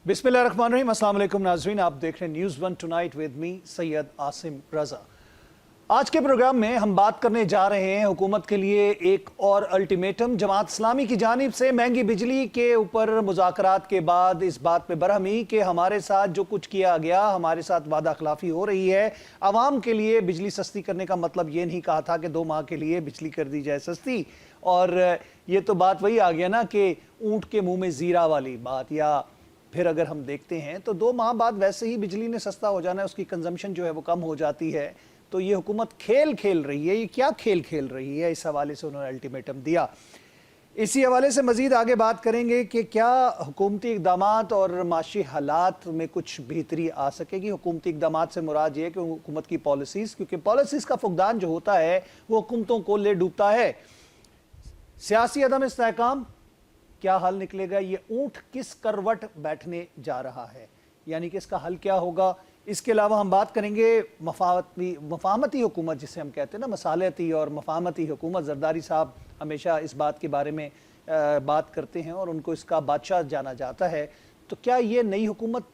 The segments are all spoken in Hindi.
बिस्मिल्लाहिर्रहमानिर्रहीम। अस्सलाम वालेकुम नाज़रीन, आप देख रहे हैं news one tonight with me Syed Asim Raza. आज के प्रोग्राम में हम बात करने जा रहे हैं हुकूमत के लिए एक और अल्टीमेटम। जमात इस्लामी की जानिब से महंगी बिजली के ऊपर मुज़ाकरात के बाद इस बात पे बरहमी कि हमारे साथ जो कुछ किया गया, हमारे साथ वादा खिलाफी हो रही है। आवाम के लिए बिजली सस्ती करने का मतलब ये नहीं कहा था कि 2 माह के लिए बिजली कर दी जाए सस्ती। और ये तो बात वही आ गया ना कि ऊँट के मुँह में ज़ीरा वाली बात। या फिर अगर हम देखते हैं तो 2 माह बाद वैसे ही बिजली ने सस्ता हो जाना है, उसकी कंजम्पशन जो है वो कम हो जाती है। तो ये हुकूमत खेल खेल रही है, ये क्या खेल खेल रही है, इस हवाले से उन्होंने अल्टीमेटम दिया। इसी हवाले से मजीद आगे बात करेंगे कि क्या हुकूमती इक़दामात और माशी हालात में कुछ बेहतरी आ सकेगी। हुकूमती इक़दामात से मुराद ये है कि हुकूमत की पॉलिसीज़, क्योंकि पॉलिसीज़ का फुकदान जो होता है वो हुकूमतों को ले डूबता है। सियासी अदम इस्तेहकाम, क्या हल निकलेगा, ये ऊँट किस करवट बैठने जा रहा है, यानी कि इसका हल क्या होगा। इसके अलावा हम बात करेंगे मफाहमती हुकूमत, जिसे हम कहते हैं ना, मसालती और मफाहमती हुकूमत। जरदारी साहब हमेशा इस बात के बारे में बात करते हैं और उनको इसका बादशाह जाना जाता है। तो क्या ये नई हुकूमत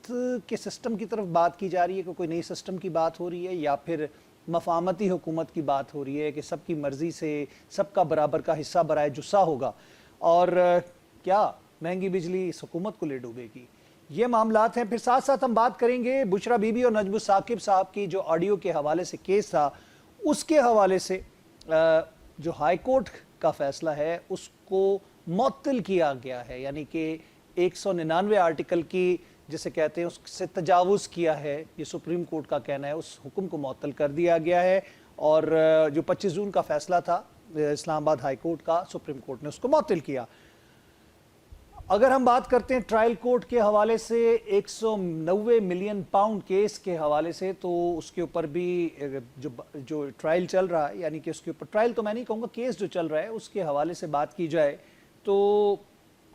के सिस्टम की तरफ बात की जा रही है कि कोई नई सिस्टम की बात हो रही है, या फिर मफाहमती हुकूमत की बात हो रही है कि सबकी मर्ज़ी से सबका बराबर का हिस्सा बराए जुस्सा होगा। और क्या महंगी बिजली इस हुकूमत को ले डूबेगी, ये मामलात हैं। फिर साथ साथ हम बात करेंगे बुशरा बीबी और नजमुल साकिब साहब की जो ऑडियो के हवाले से केस था, उसके हवाले से जो हाई कोर्ट का फैसला है उसको मुअत्तल किया गया है, यानी कि 199 आर्टिकल की जिसे कहते हैं उससे तजावुज़ किया है, ये सुप्रीम कोर्ट का कहना है। उस हुक्म को मुअत्तल कर दिया गया है और जो 25 जून का फैसला था इस्लामाबाद हाई कोर्ट का, सुप्रीम कोर्ट ने उसको मुअत्तल किया। अगर हम बात करते हैं ट्रायल कोर्ट के हवाले से 190 मिलियन पाउंड केस के हवाले से, तो उसके ऊपर भी जो ट्रायल चल रहा है, यानी कि उसके ऊपर ट्रायल तो मैं नहीं कहूँगा, केस जो चल रहा है उसके हवाले से बात की जाए तो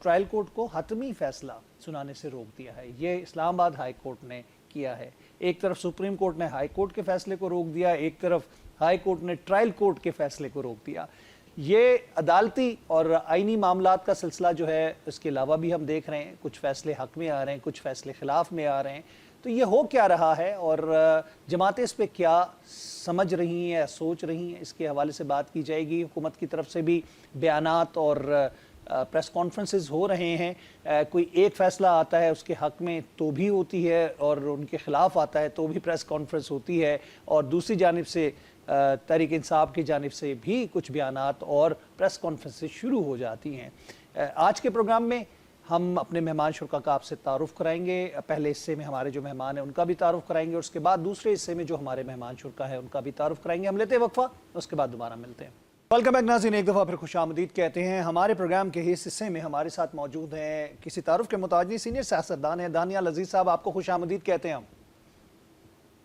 ट्रायल कोर्ट को हतमी फैसला सुनाने से रोक दिया है। ये इस्लामाबाद हाई कोर्ट ने किया है। एक तरफ सुप्रीम कोर्ट ने हाई कोर्ट के फैसले को रोक दिया, एक तरफ हाई कोर्ट ने ट्रायल कोर्ट के फैसले को रोक दिया। ये अदालती और आईनी मामलात का सिलसिला जो है, इसके अलावा भी हम देख रहे हैं कुछ फैसले हक में आ रहे हैं, कुछ फैसले खिलाफ में आ रहे हैं। तो ये हो क्या रहा है और जमातें इस पे क्या समझ रही हैं या सोच रही हैं, इसके हवाले से बात की जाएगी। हुकूमत की तरफ से भी बयानात और प्रेस कॉन्फ्रेंसेस हो रहे हैं। कोई एक फ़ैसला आता है उसके हक़ में तो भी होती है, और उनके ख़िलाफ़ आता है तो भी प्रेस कॉन्फ्रेंस होती है, और दूसरी जानिब से तहरीक इंसाफ की जानिब से भी कुछ बयानात और प्रेस कॉन्फ्रेंसेस शुरू हो जाती हैं। आज के प्रोग्राम में हम अपने मेहमान शुरा का आपसे तारुफ़ कराएंगे। पहले हिस्से में हमारे जो मेहमान हैं उनका भी तारुफ़ कराएंगे, और उसके बाद दूसरे हिस्से में जो हमारे मेहमान शुरा है उनका भी तारुफ़ कराएंगे। हम लेते हैं वक्फा, उसके बाद दोबारा मिलते हैं। वेलकम बैक नाज़रीन, एक दफ़ा फिर खुशामदीद कहते हैं। हमारे प्रोग्राम के इस हिस्से में हमारे साथ मौजूद हैं किसी तारुफ़ के मुताबिक सीनियर सियासतदान हैं दानियाल अजीज़ साहब। आपको खुशामदीद कहते हैं हम।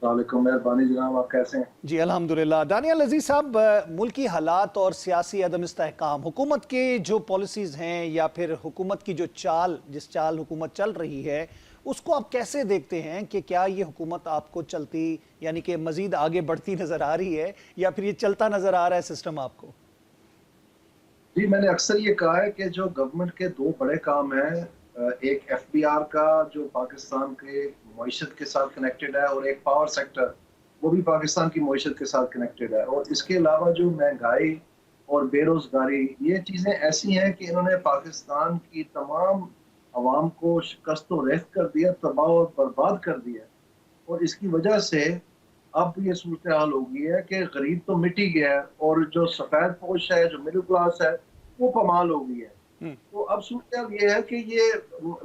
मेहरबानी जनाब, आप कैसे हैं? जी अल्हम्दुलिल्लाह। दानियाल अजीज़ साहब, मुल्की हालात और सियासी अदम इस्तेहकाम, हुकूमत के जो पॉलिसीज़ हैं या फिर हुकूमत की जो जिस चाल हुकूमत चल रही है, उसको आप कैसे देखते हैं कि क्या ये हुकूमत आपको चलती, यानी कि मज़ीद आगे बढ़ती नज़र आ रही है, या फिर ये चलता नज़र आ रहा है सिस्टम आपको? जी, मैंने अक्सर ये कहा है कि जो गवर्नमेंट के 2 बड़े काम हैं, एक एफबीआर का जो पाकिस्तान के मईशत के साथ कनेक्टेड है, और एक पावर सेक्टर वो भी पाकिस्तान की मईशत के साथ कनेक्टेड है। और इसके अलावा जो महंगाई और बेरोजगारी, ये चीज़ें ऐसी हैं कि इन्होंने पाकिस्तान की तमाम आवाम को शिकस्त व रेफ्त कर दिया, तबाह और बर्बाद कर दिया। और इसकी वजह से अब ये सूरत हाल हो गई है कि गरीब तो मिट ही गया है, और जो सफेद पोश है, जो मिडिल क्लास है, वो कमाल हो गई है। तो अब सूरत हाल ये है कि ये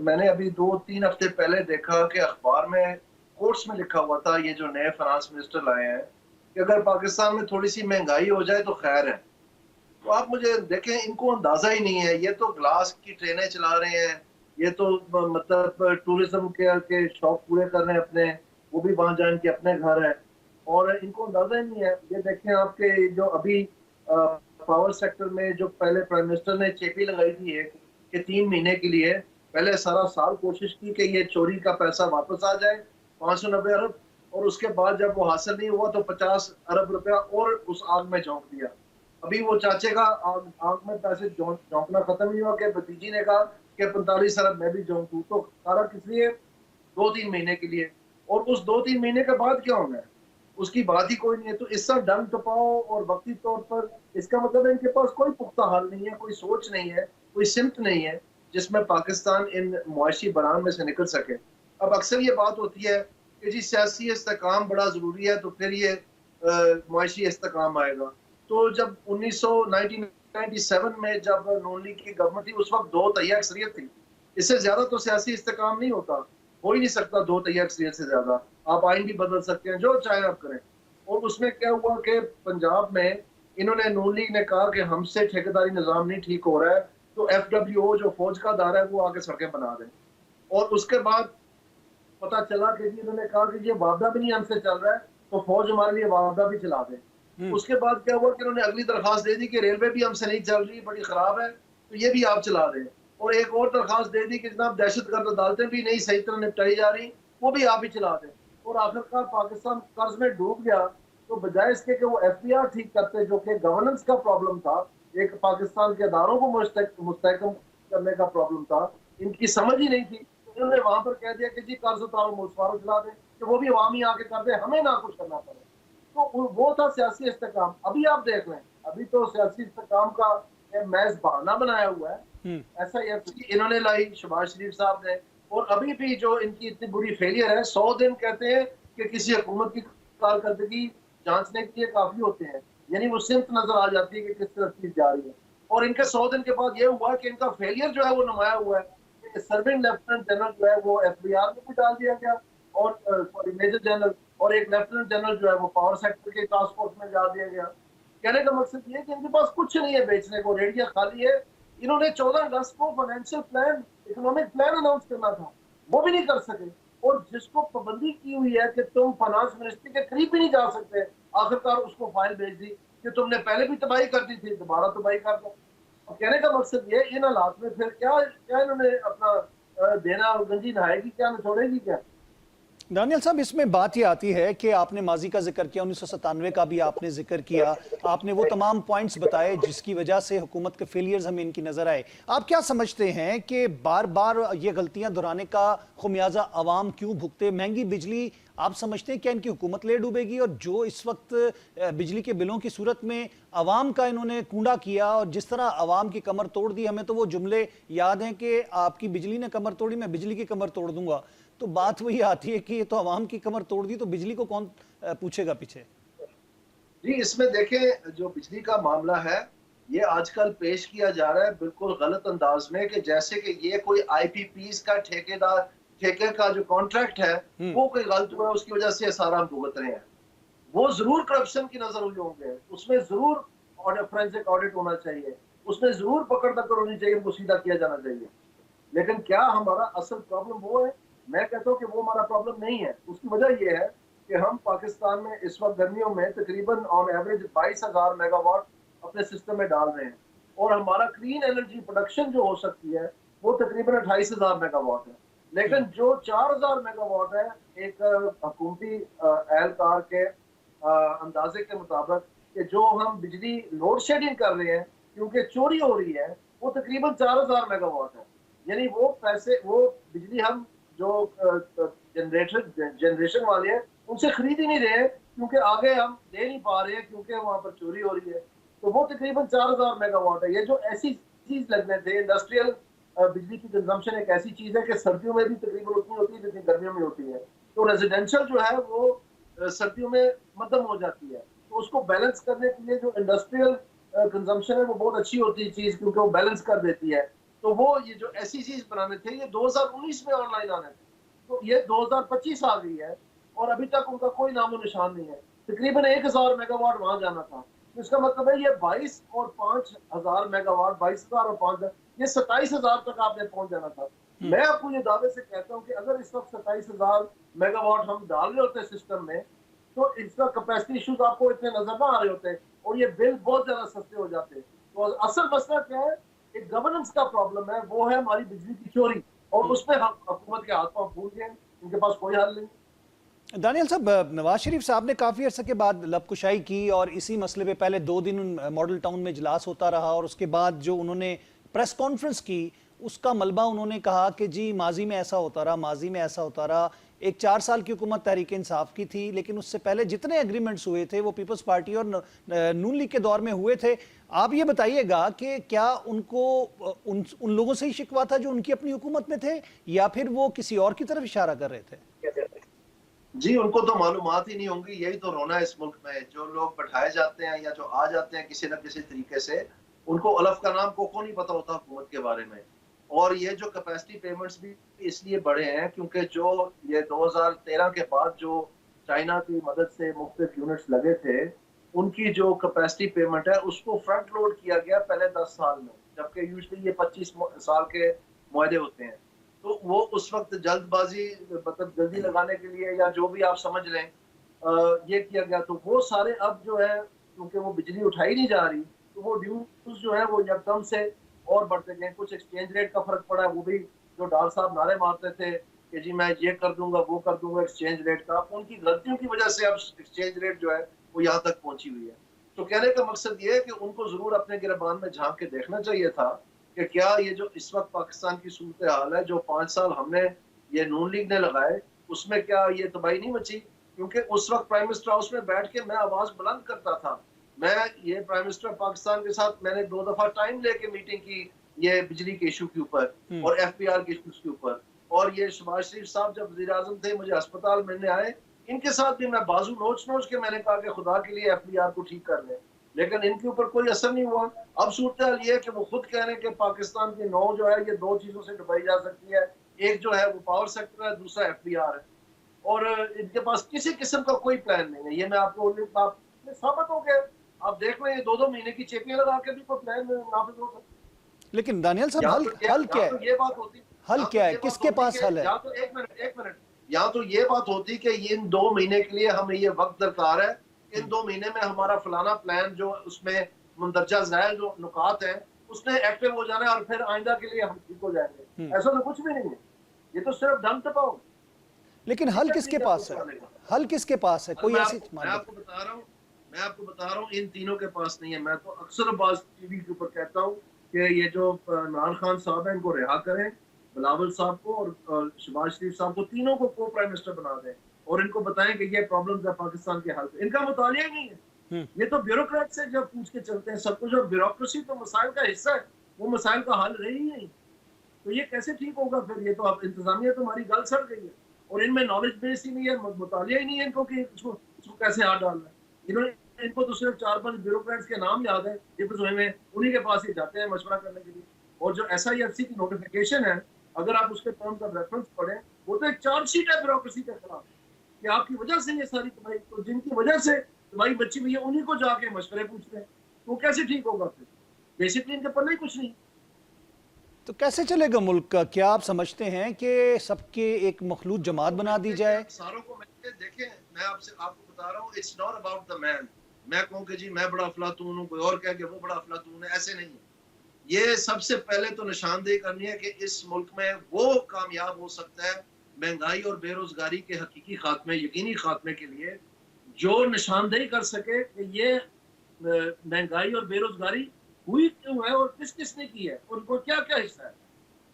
मैंने अभी 2-3 हफ्ते पहले देखा कि अखबार में कोट्स में लिखा हुआ था, ये जो नए फाइनेंस मिनिस्टर लाए हैं, कि अगर पाकिस्तान में थोड़ी सी महंगाई हो जाए तो खैर है। तो आप मुझे देखें, इनको अंदाजा ही नहीं है। ये तो ग्लास की ट्रेनें चला रहे हैं, ये तो मतलब टूरिज्म के शौक पूरे कर रहे हैं अपने, वो भी वहां जाए, इनके अपने घर है, और इनको अंदाजा ही नहीं है। ये देखें आपके जो अभी पावर सेक्टर में जो पहले प्राइम मिनिस्टर ने चेपी लगाई थी कि 3 महीने के लिए, पहले सारा साल कोशिश की कि ये चोरी का पैसा वापस आ जाए, 590 अरब, और उसके बाद जब वो हासिल नहीं हुआ तो 50 अरब रुपया और उस आग में झोंक दिया। अभी वो चाचे का आग में पैसे झोंकना खत्म नहीं हुआ कि भतीजी ने कहा कि 45 अरब मैं भी झोंक दूं। तो सारा किस लिए? 2-3 महीने के लिए, और उस 2-3 महीने के बाद क्या होना है उसकी बात ही कोई नहीं है। तो इस सब डंग टपाओ और वक्ती तौर पर, इसका मतलब है इनके पास कोई पुख्ता हल नहीं है, कोई सोच नहीं है, कोई सिमत नहीं है जिसमें पाकिस्तान इन मुआशी बहरान में से निकल सके। अब अक्सर ये बात होती है कि जी सियासी इस्तेकाम बड़ा ज़रूरी है तो फिर ये मुआशी इस्तेकाम आएगा। तो जब 1997 में जब नून लीग की गवर्नमेंट थी उस वक्त 2 तिहाई अक्सरियत थी। इससे ज्यादा तो सियासी इस्तेकाम नहीं होता, हो ही नहीं सकता 2 तिहाई अक्सरियत से ज्यादा। आप आइन भी बदल सकते हैं, जो चाहे आप करें। और उसमें क्या हुआ कि पंजाब में इन्होंने, नून लीग ने कहा कि हमसे ठेकेदारी निज़ाम नहीं ठीक हो रहा है, तो FWO जो फौज का अदारा है वो आके सड़कें बना दें। और उसके बाद पता चला कि जी इन्होंने कहा कि ये वापदा भी नहीं हमसे चल रहा है, तो फौज हमारे लिए वापदा भी चला दे। उसके बाद क्या हुआ कि इन्होंने अगली दरखास्त दे दी कि रेलवे भी हमसे नहीं चल रही, बड़ी खराब है, तो ये भी आप चला दें। और एक और दरखास्त दे दी कि जनाब दहशतगर्द अदालतें भी नहीं सही तरह निपटाई जा रही, वो भी आप ही चला दें। और आखिरकार पाकिस्तान कर्ज में डूब गया। तो बजाय इसके कि वो FBR ठीक करते, जो कि गवर्नेंस का प्रॉब्लम था, एक पाकिस्तान के अदारों को मुस्तहकम करने का प्रॉब्लम था, इनकी समझ ही नहीं थी। उन्होंने वहां पर कह दिया कि जी कर्ज उतारो, मुल्सवारो चला दें, कि वो भी अवामी आके कर दे, हमें ना कुछ करना पड़े। तो वो था सियासी इस्तेकाम। अभी आप देख लें, अभी तो सियासी इस्तेकाम का महज बहाना बनाया हुआ है। SIFC इन्होंने लाई, शहबाज शरीफ साहब ने। और अभी भी जो इनकी इतनी बुरी फेलियर है, 100 दिन कहते हैं कि किसी हुकूमत की कारकर्दगी जांचने के लिए काफी होते हैं, यानी वो सिमत नजर आ जाती है कि किस तरह चीज जा रही है। और इनके 100 दिन के बाद ये हुआ कि इनका फेलियर जो है वो नुमाया हुआ है। सर्विंग लेफ्टिनेंट जनरल जो है वो FBR में भी डाल दिया गया, और सॉरी मेजर जनरल, और एक लेफ्टिनेंट जनरल जो है वो पावर सेक्टर के टास्क फोर्स में डाल दिया गया। कहने का मकसद ये है कि इनके पास कुछ नहीं है बेचने को, रेडिया खाली है। इन्होंने 14 अगस्त को financial plan, economic plan announce करना था, वो भी नहीं कर सके। और जिसको पाबंदी की हुई है कि तुम फाइनेंस मिनिस्ट्री के करीब भी नहीं जा सकते, आखिरकार उसको फाइल भेज दी कि तुमने पहले भी तबाही कर दी थी, दोबारा तबाही कर दो। कहने का मकसद ये, इन हालात में फिर क्या क्या इन्होंने अपना देना, गंजी नहाएगी क्या, छोड़ेगी क्या? दानियल साहब, इसमें बात ये आती है कि आपने माजी का जिक्र किया, 1997 का भी आपने जिक्र किया, आपने वो तमाम पॉइंट्स बताए जिसकी वजह से हुकूमत के फेलियर्स हमें इनकी नजर आए। आप क्या समझते हैं कि बार बार ये गलतियां दोहराने का खुमियाजा अवाम क्यों भुगते? महंगी बिजली आप समझते हैं क्या इनकी हुकूमत ले डूबेगी? और जो इस वक्त बिजली के बिलों की सूरत में अवाम का इन्होंने कूड़ा किया और जिस तरह अवाम की कमर तोड़ दी, हमें तो वो जुमले याद हैं कि आपकी बिजली ने कमर तोड़ी, मैं बिजली की कमर तोड़ दूंगा। तो बात वही आती है कि ये तो अवाम की कमर तोड़ दी, तो बिजली को कौन पूछेगा पीछे? जी, इसमें देखें, जो बिजली का मामला है ये आजकल पेश किया जा रहा है बिल्कुल गलत अंदाज में, कि जैसे कि ये कोई IPPs का ठेके का जो कॉन्ट्रैक्ट है वो कोई गलत हुआ, उसकी वजह से सारा हम भुगत रहे हैं। वो जरूर करप्शन की नजर हुई होंगे, उसमें जरूर फोरेंसिक ऑडिट होना चाहिए, उसमें जरूर पकड़ दकड़ होनी चाहिए, उनको सीधा किया जाना चाहिए। लेकिन क्या हमारा असल प्रॉब्लम वो है? मैं कहता हूँ कि वो हमारा प्रॉब्लम नहीं है। उसकी वजह यह है कि हम पाकिस्तान में इस वक्त गर्मियों में तकरीबन ऑन एवरेज 22,000 मेगावाट अपने सिस्टम में डाल रहे हैं, और हमारा क्लीन एनर्जी प्रोडक्शन जो हो सकती है वो तकरीबन 28,000 मेगावाट है। लेकिन जो 4,000 मेगावाट है, एक हुकूमती एहलकार के अंदाजे के मुताबिक, कि जो हम बिजली लोड शेडिंग कर रहे हैं क्योंकि चोरी हो रही है, वो तकरीबन 4,000 मेगावाट है। यानी वो पैसे, वो बिजली हम जो जनरेशन वाले हैं उनसे खरीद ही नहीं रहे, क्योंकि आगे हम दे नहीं पा रहे हैं, क्योंकि वहां पर चोरी हो रही है। तो वो तकरीबन 4,000 मेगावाट है। ये जो ऐसी चीज लगने थे, इंडस्ट्रियल बिजली की कंजम्पशन एक ऐसी चीज है कि सर्दियों में भी तकरीबन उतनी होती है जितनी गर्मियों में होती है। तो रेजिडेंशियल जो है वो सर्दियों में मध्यम हो जाती है। तो उसको बैलेंस करने के लिए जो इंडस्ट्रियल कंजम्पशन है वो बहुत अच्छी होती है चीज, क्योंकि वो बैलेंस कर देती है। तो वो ये जो ऐसी चीज बनाने थे, ये 2019 में ऑनलाइन आने थे, तो ये 2025 आ गई है और अभी तक उनका कोई नामो निशान नहीं है। तकरीबन 1,000 मेगावाट वहां जाना था। तो इसका मतलब है ये 22 और 5,000 मेगावाट, 22,000 और 5,000, ये 27,000 तक आपने पहुंच जाना था। मैं आपको ये दावे से कहता हूँ कि अगर इस वक्त 27,000 मेगावाट हम डाल रहे होते सिस्टम में, तो इसका कैपेसिटी इश्यूज आपको इतने नजर ना आ रहे होते और ये बिल बहुत ज्यादा सस्ते हो जाते। तो असल मसला क्या है? एक गवर्नेंस का प्रॉब्लम है, वो है हमारी बिजली की चोरी, और उसमें हम हुकूमत के हाथ पांव फूल गए, इनके पास कोई हल नहीं। दानियल साहब, नवाज शरीफ साहब ने काफ़ी अरसे के बाद लबकुशाई की और इसी मसले पे पहले 2 दिन मॉडल टाउन में इजलास होता रहा, और उसके बाद जो उन्होंने प्रेस कॉन्फ्रेंस की उसका मलबा उन्होंने कहा कि जी माजी में ऐसा होता रहा, माजी में ऐसा होता रहा। एक 4 साल की हुकूमत तहरीक इंसाफ की थी, लेकिन उससे पहले जितने एग्रीमेंट्स हुए थे वो पीपल्स पार्टी और नून लीग के दौर में हुए थे। आप ये बताइएगा कि क्या उनको उन लोगों से ही शिकवा था जो उनकी अपनी हुकूमत में थे, या फिर वो किसी और की तरफ इशारा कर रहे थे? जी, उनको तो मालूमात ही नहीं होंगी। यही तो रोना है इस मुल्क में। जो लोग बैठाए जाते हैं या जो आ जाते हैं किसी न किसी तरीके से, उनको अलफ का नाम को नहीं पता होता हुकूमत के बारे में। और ये जो कैपेसिटी पेमेंट्स भी इसलिए बढ़े हैं क्योंकि जो ये 2013 के बाद जो चाइना की मदद से मुख्तलिफ यूनिट्स लगे थे, उनकी जो कैपेसिटी पेमेंट है उसको फ्रंट लोड किया गया पहले 10 साल में, जबकि यूजुअली ये 25 साल के मुआहदे होते हैं। तो वो उस वक्त जल्दबाजी, मतलब जल्दी लगाने के लिए या जो भी आप समझ लें, ये किया गया। तो वो सारे अब जो है, क्योंकि वो बिजली उठाई नहीं जा रही, तो वो ड्यूज जो है वो एकदम से और बढ़ते गए। कुछ एक्सचेंज रेट का फर्क पड़ा है, वो भी जो डाल साहब नारे मारते थे कि जी मैं ये कर दूंगा वो कर दूंगा एक्सचेंज रेट का, उनकी गलतियों की वजह से अब एक्सचेंज रेट जो है वो यहाँ तक पहुंची हुई है। तो कहने का मकसद ये है कि उनको जरूर अपने गिरबान में झांक के देखना चाहिए था कि क्या ये जो इस वक्त पाकिस्तान की सूरत हाल है, जो 5 साल हमने ये नून लीग ने लगाए, उसमें क्या ये तबाही नहीं मची? क्योंकि उस वक्त प्राइम मिनिस्टर हाउस में बैठ के मैं आवाज बुलंद करता था। मैं ये प्राइम मिनिस्टर पाकिस्तान के साथ मैंने 2 दफा टाइम लेके मीटिंग की, ये बिजली के इशू के ऊपर और FBR के इशूज के ऊपर। और ये शहबाज शरीफ साहब जब वज़ीर आज़म थे, मुझे अस्पताल मिलने आए, इनके साथ भी मैं बाजू नोच नोच के मैंने कहा कि खुदा के लिए FBR को ठीक कर लें, लेकिन इनके ऊपर कोई असर नहीं हुआ। अब सूरत ये है कि वो खुद कह रहे हैं कि पाकिस्तान की नौ जो है ये 2 चीजों से डुबाई जा सकती है। एक जो है वो पावर सेक्टर है, दूसरा FBR है, और इनके पास किसी किस्म का कोई प्लान नहीं है। ये मैं आपको साबित हो गया। आप देख लें, ये 2-2 महीने की चेपियां लगा के भी कोई प्लान नाफिज हो सकता है। लेकिन दानियल साहब, हल क्या है? ये बात होती, हल क्या है? किसके पास हल है? या तो एक मिनट, या तो ये बात होती कि इन 2 महीने के लिए हमें ये वक्त दरकार है, इन 2 महीने में हमारा फलाना प्लान जो उसमें मुंदरजा ज़ायल जो नुकात है उसने एक्टिव हो जाना है और फिर आइंदा के लिए हम ठीक हो जाएंगे। ऐसा तो कुछ भी नहीं है, ये तो सिर्फ दम टपाओ। लेकिन हल किसके पास है? हल किसके पास है? कोई ऐसी मैं आपको बता रहा हूँ इन तीनों के पास नहीं है। मैं तो अक्सर बाज टीवी के ऊपर कहता हूँ कि ये जो इमरान खान साहब है इनको रिहा करें, बिलावल साहब को और शहबाज शरीफ साहब को, तीनों को को प्राइम मिनिस्टर बना दें और इनको बताएं कि ये प्रॉब्लम्स है पाकिस्तान के हल। इनका मुतालिया ही नहीं है। ये तो ब्यूरोक्रेट से जब पूछ के चलते हैं सब कुछ, और ब्यूरोक्रेसी तो मसाइल का हिस्सा है, वो मसाइल का हल रही ही नहीं। तो ये कैसे ठीक होगा फिर? ये तो अब इंतजामिया तो हमारी गल सड़ गई है और इनमें नॉलेज बेस ही नहीं है, मुतालिया ही नहीं है इनको कि इसको कैसे हाथ डालना है। इनको तो सिर्फ 4-5 ब्यूरोक्रेट्स के नाम याद है, उन्हीं के पास ही जाते हैं मशवरा करने के लिए। और जो SIFC की नोटिफिकेशन है, अगर आप उसके टर्म्स ऑफ रेफरेंस पढ़ें, वो तो एक चार्जशीट है ब्यूरोक्रेसी के खिलाफ कि आपकी वजह से ये सारी तबाही, तो जिनकी वजह से तबाही बची हुई है उन्हीं को जाके मशवरे पूछते हैं, तो कैसे ठीक होगा फिर? बेसिकली इनके पल्ले ही कुछ नहीं। तो कैसे चलेगा मुल्क का? क्या आप समझते हैं कि सबके एक मखलूत जमात बना दी जाए? सारों को देखें, मैं आपको बता रहा हूँ, it's not about the man. मैं कहूँ कि जी मैं बड़ा अफलातून हूँ, कोई और कह के वो बड़ा अफलातून है, ऐसे नहीं है। ये सबसे पहले तो निशानदेही करनी है कि इस मुल्क में वो कामयाब हो सकता है महंगाई और बेरोजगारी के हकीकी खात्मे, यकीनी खात्मे के लिए, जो निशानदेही कर सके कि ये महंगाई और बेरोजगारी हुई क्यों है और किस किसने की है, उनको क्या क्या हिस्सा है।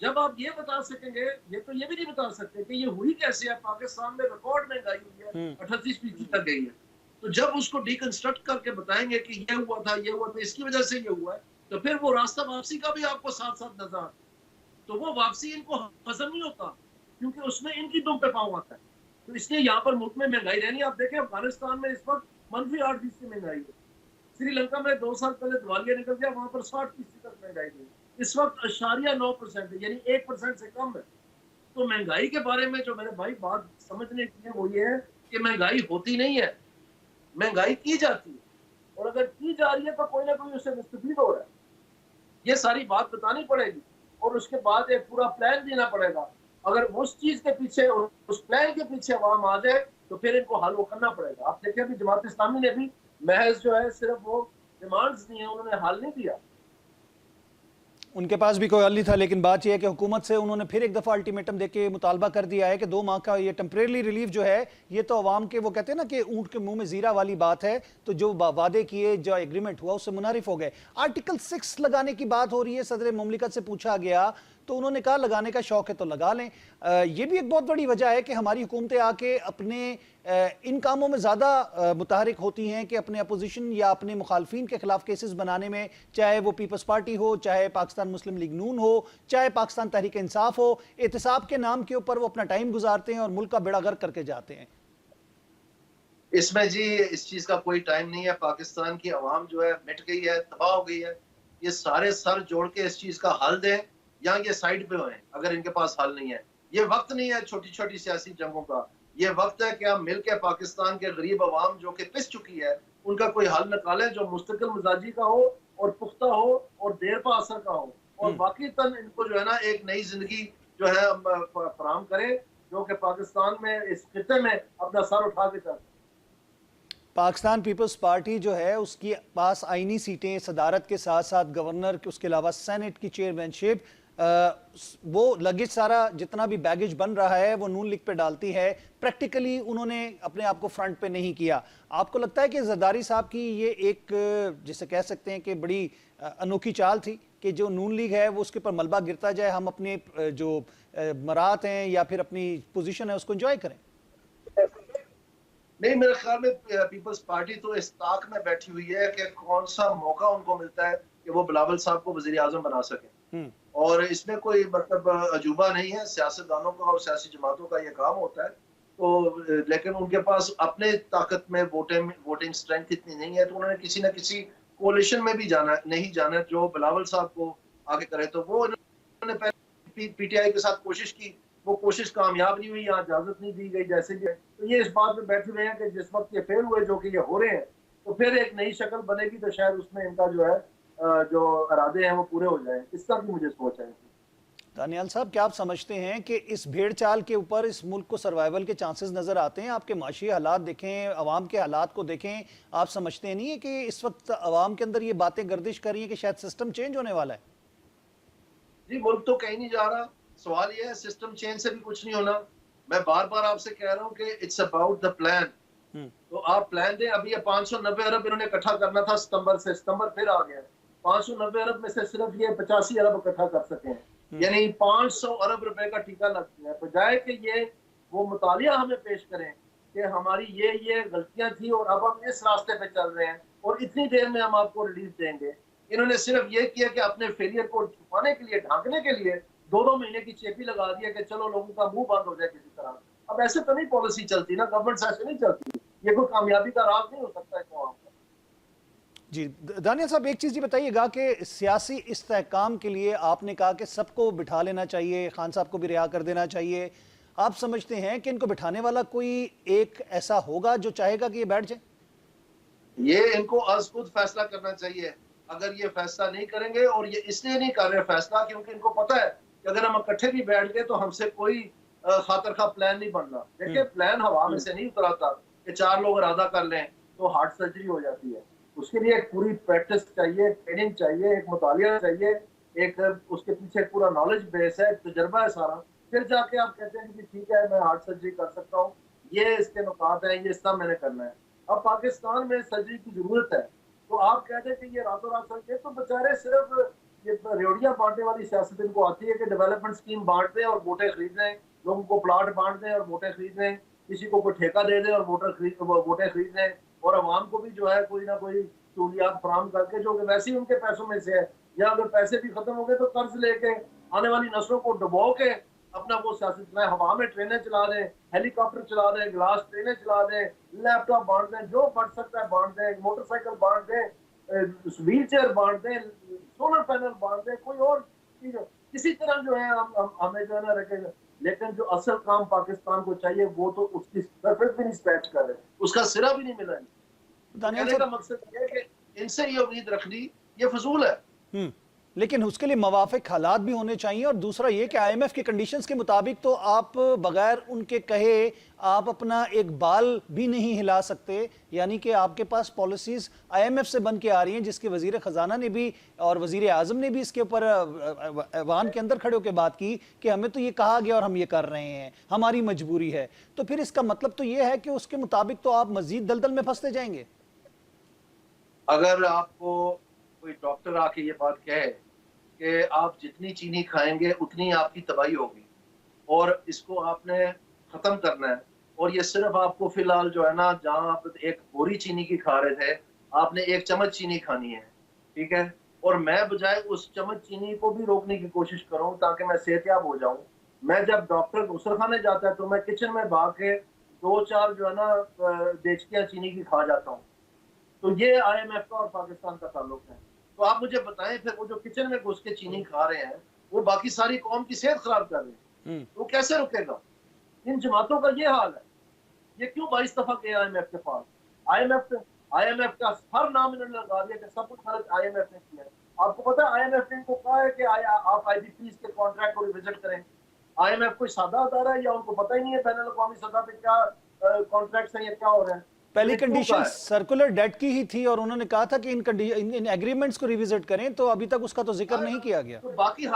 जब आप ये बता सकेंगे, ये तो ये भी नहीं बता सकते कि ये हुई कैसे है। पाकिस्तान में रिकॉर्ड महंगाई हुई है, 38% तक गई है। तो जब उसको डिकंस्ट्रक्ट करके बताएंगे कि ये हुआ था, इसकी वजह से ये हुआ है, तो फिर वो रास्ता वापसी का भी आपको साथ साथ नजर आता है। तो वो वापसी इनको हजम नहीं होता क्योंकि उसमें इनकी दुम पे पाँव आता है। तो इसलिए यहाँ पर मुल्क में महंगाई रहनी। आप देखें अफगानिस्तान में इस वक्त -8% महंगाई है। श्रीलंका में 2 साल पहले दिवालिया निकल गया, वहां पर 60% तक महंगाई है। इस वक्त 0.9% है, यानी 1% से कम है। तो महंगाई के बारे में जो मेरे भाई बात समझने की है वो ये है कि महंगाई होती नहीं है, महंगाई की जाती है, और अगर की जा रही है तो कोई ना कोई उससे मुस्तफीद हो रहा है। ये सारी बात बतानी पड़ेगी और उसके बाद एक पूरा प्लान देना पड़ेगा। अगर उस चीज के पीछे, उस प्लान के पीछे आवाम आ जाए तो फिर इनको हल वो करना पड़ेगा। आप देखिए अभी जमात इस्लामी ने भी महज जो है सिर्फ वो डिमांड्स दी है, उन्होंने हल नहीं दिया। उनके पास भी कोई हल नहीं था, लेकिन बात यह है कि हुकूमत से उन्होंने फिर एक दफ़ा अल्टीमेटम देके मुतालबा कर दिया है कि 2 माह का ये टेम्परेरी रिलीफ जो है, ये तो अवाम के, वो कहते हैं ना कि ऊँट के मुंह में जीरा वाली बात है। तो जो वादे किए, जो एग्रीमेंट हुआ, उससे मुनारिफ हो गए। आर्टिकल 6 लगाने की बात हो रही है, सदर मुमलिकत से पूछा गया तो उन्होंने कहा लगाने का शौक है तो लगा लें। ये भी एक बहुत बड़ी वजह है कि हमारी हुकूमतें आके अपने इन कामों में ज़्यादा मुतहरिक होती हैं कि अपने अपोजिशन या अपने मुखालफिन के खिलाफ केसेस बनाने में, चाहे वो पीपल्स पार्टी हो, चाहे पाकिस्तान मुस्लिम लीग नून हो, चाहे पाकिस्तान तहरीक इंसाफ हो, एहतिसाब के नाम के ऊपर वो अपना टाइम गुजारते हैं और मुल्क का बेड़ा गर्क करके जाते हैं। इसमें जी इस चीज का कोई टाइम नहीं है। पाकिस्तान की आवाम जो है मिट गई है, तबाह हो गई है। ये सारे सर जोड़ के इस चीज का हल दें या ये साइड पे हों अगर इनके पास हल नहीं है। ये वक्त नहीं है छोटी छोटी सियासी जंगों का। ये वक्त है कि हम मिलकर पाकिस्तान के गरीब आवाम जो कि पिस चुकी है उनका कोई हल निकालें जो मुस्तकिल मिजाजी का हो और पुख्ता हो और देर पा असर का हो, और बाकी तन इनको जो है ना एक नई जिंदगी जो है फराहम करें जो कि पाकिस्तान में इस खिते में अपना सर उठा के चल। पाकिस्तान पीपल्स पार्टी जो है उसकी पास आईनी सीटें सदारत के साथ साथ गवर्नर के, उसके अलावा सेनेट की चेयरमैनशिप, वो लगेज सारा जितना भी बैगेज बन रहा है वो नून लीग पे डालती है। प्रैक्टिकली उन्होंने अपने आप को फ्रंट पे नहीं किया। आपको लगता है कि जरदारी साहब की ये एक जिसे कह सकते हैं कि बड़ी अनोखी चाल थी कि जो नून लीग है वो उसके ऊपर मलबा गिरता जाए, हम अपने जो मरात हैं या फिर अपनी पोजीशन है उसको एंजॉय करें? नहीं, मेरे ख्याल में पीपल्स पार्टी तो इस ताक में बैठी हुई है कि कौन सा मौका उनको मिलता है कि वो बिलावल साहब को वजीर आजम बना सके। और इसमें कोई मतलब अजूबा नहीं है, सियासतदानों का और सियासी जमातों का ये काम होता है। तो लेकिन उनके पास अपने ताकत में वोटिंग स्ट्रेंथ इतनी नहीं है, तो उन्होंने किसी न किसी कोalition में भी नहीं जाना जो बिलावल साहब को आगे करे। तो वो उन्होंने पहले पीटीआई के साथ कोशिश की, वो कोशिश कामयाब नहीं हुई, यहाँ इजाजत नहीं दी गई जैसे भी है। तो ये इस बात में बैठे हुए हैं कि जिस वक्त ये फेल हुए जो कि ये हो रहे हैं, तो फिर एक नई शक्ल बनेगी तो शायद उसमें इनका जो है जो इरादे हैं वो पूरे हो जाएं। इसका भी मुझे सोच है। दानियाल साहब, क्या आप समझते हैं कि इस भेड़ चाल के ऊपर इस मुल्क को सर्वाइवल के चांसेस नजर आते हैं? आपके माशी हालात देखें, अवाम के हालात को देखें, आप समझते नहीं है कि इस वक्त अवाम के अंदर ये बातें गर्दिश कर रही हैं कि शायद सिस्टम चेंज होने वाला है? जी, मुल्क तो कहीं नहीं जा रहा। सवाल ये है सिस्टम चेंज से भी कुछ नहीं होना। मैं बार बार आपसे कह रहा हूँ कि इट्स अबाउट द प्लान। तो आप प्लान दें। अभी ये 590 अरब इन्होंने इकट्ठा करना था सितंबर से, सितंबर फिर आ गया। 590 अरब में से सिर्फ ये 85 अरब इकट्ठा कर सके हैं, यानी 500 अरब रुपए का टीका लग गया है। बजाय कि ये वो मुतालिया हमें पेश करें कि हमारी ये गलतियां थी और अब हम इस रास्ते पे चल रहे हैं और इतनी देर में हम आपको रिलीफ देंगे, इन्होंने सिर्फ ये किया कि अपने फेलियर को छुपाने के लिए, ढांकने के लिए 2-2 महीने की चेपी लगा दिया कि चलो लोगों का मुंह बंद हो जाए किसी तरह। अब ऐसे तो नहीं पॉलिसी चलती ना, गवर्नमेंट ऐसे नहीं चलती। ये कोई कामयाबी का राज नहीं हो सकता है कौम का। जी दानियाल साहब, एक चीज़ ये बताइएगा कि सियासी इस्तेहकाम के लिए आपने कहा कि सबको बिठा लेना चाहिए, खान साहब को भी रिहा कर देना चाहिए। आप समझते हैं कि इनको बिठाने वाला कोई एक ऐसा होगा जो चाहेगा कि ये बैठ जाए? ये इनको आज खुद फैसला करना चाहिए। अगर ये फैसला नहीं करेंगे, और ये इसलिए नहीं कर रहे फैसला क्योंकि इनको पता है कि अगर हम इकट्ठे भी बैठ गए तो हमसे कोई खातर खा प्लान नहीं बनना। देखिए, प्लान हवा में से नहीं उतराता कि 4 लोग इरादा कर लें तो हार्ट सर्जरी हो जाती है। उसके लिए एक पूरी प्रैक्टिस चाहिए, ट्रेनिंग चाहिए, एक मुतालिया चाहिए, एक उसके पीछे पूरा नॉलेज बेस है, तजुर्बा है सारा। फिर जाके आप कहते हैं कि ठीक है मैं हार्ट सर्जरी कर सकता हूँ, ये इसके नुकात है, ये सब मैंने करना है। अब पाकिस्तान में सर्जरी की जरूरत है, तो आप कहते हैं कि ये रातों रात सर्जरी, तो बेचारे सिर्फ ये रेवड़ियां बांटने वाली सियासत इनको आती है कि डेवलपमेंट स्कीम बांट दें और वोटें खरीद लें, लोगों को प्लाट बांट दें और वोटें खरीद लें, किसी को कोई ठेका दे दें और वोटें खरीद लें, और अवाम को भी जो है कोई ना कोई सहूलियात फराहम करके जो कि वैसे ही उनके पैसों में से है, या अगर पैसे भी खत्म हो गए तो कर्ज लेके आने वाली नस्लों को डुबो के अपना वो सियासत चलाएं। हवा में ट्रेनें चला दें, हेलीकॉप्टर चला दें, ग्लास ट्रेनें चला दें, लैपटॉप बांट दें, जो बढ़ सकता है बांट दें, मोटरसाइकिल बांट दें, व्हील चेयर बांट दें, सोलर पैनल बांट दें, कोई और चीज किसी तरह जो है हमें जो है ना रखेगा। लेकिन जो असल काम पाकिस्तान को चाहिए वो तो उसकी सरफेस भी नहीं स्क्रैच कर रहे, उसका सिरा भी नहीं मिला। कहने का मकसद ये है कि इनसे ये उम्मीद रखनी ये फजूल है। लेकिन उसके लिए मवाफिक हालात भी होने चाहिए। और दूसरा ये कि आईएमएफ के कंडीशंस के मुताबिक तो आप बगैर उनके कहे आप अपना एक बाल भी नहीं हिला सकते, यानी कि आपके पास पॉलिसीज आईएमएफ से बन के आ रही हैं, जिसके वजीर खजाना ने भी और वजीर आजम ने भी इसके ऊपर ऐवान के अंदर खड़े होकर बात की कि हमें तो ये कहा गया और हम ये कर रहे हैं, हमारी मजबूरी है। तो फिर इसका मतलब तो ये है कि उसके मुताबिक तो आप मजीद दलदल में फंसते जाएंगे। अगर आपको कोई डॉक्टर आके ये बात कहे कि कि आप जितनी चीनी खाएंगे उतनी आपकी तबाही होगी और इसको आपने खत्म करना है। और ये सिर्फ आपको फिलहाल जो है ना, जहां आप एक बोरी चीनी की खा रहे थे, आपने एक चम्मच चीनी खानी है, ठीक है। और मैं बजाय उस चम्मच चीनी को भी रोकने की कोशिश करूं ताकि मैं सेहतयाब हो जाऊं, मैं जब डॉक्टर गुसल खाने जाता है तो मैं किचन में भाग के 2-4 जो है ना देचकियां चीनी की खा जाता हूँ। तो ये IMF का और पाकिस्तान का ताल्लुक है। तो आप मुझे बताएं, फिर वो जो किचन में घुस के चीनी खा रहे हैं वो बाकी सारी कौम की सेहत खराब कर रहे हैं, वो कैसे रुकेगा? इन जमातों का ये हाल है। ये क्यों 22 दफा गए IMF के पास? IMF का हर नाम इन्होंने लगा दिया कि सब कुछ गलत IMF ने किया है। आपको पता है IMF ने इनको कहा है कि आप IBPs के कॉन्ट्रैक्ट को रिविजिट करें। IMF कोई सादा अदारा है या उनको पता ही नहीं है बैनुल अक़वामी सतह पे क्या कॉन्ट्रैक्ट्स हैं या क्या हो रहा है? पहली कंडीशन सर्कुलर डेट की ही थी और उन्होंने कहा था कि इन एग्रीमेंट्स को रिविजिट करें, तो अभी तक उसका तो जिक्र नहीं किया गया। तो बाकी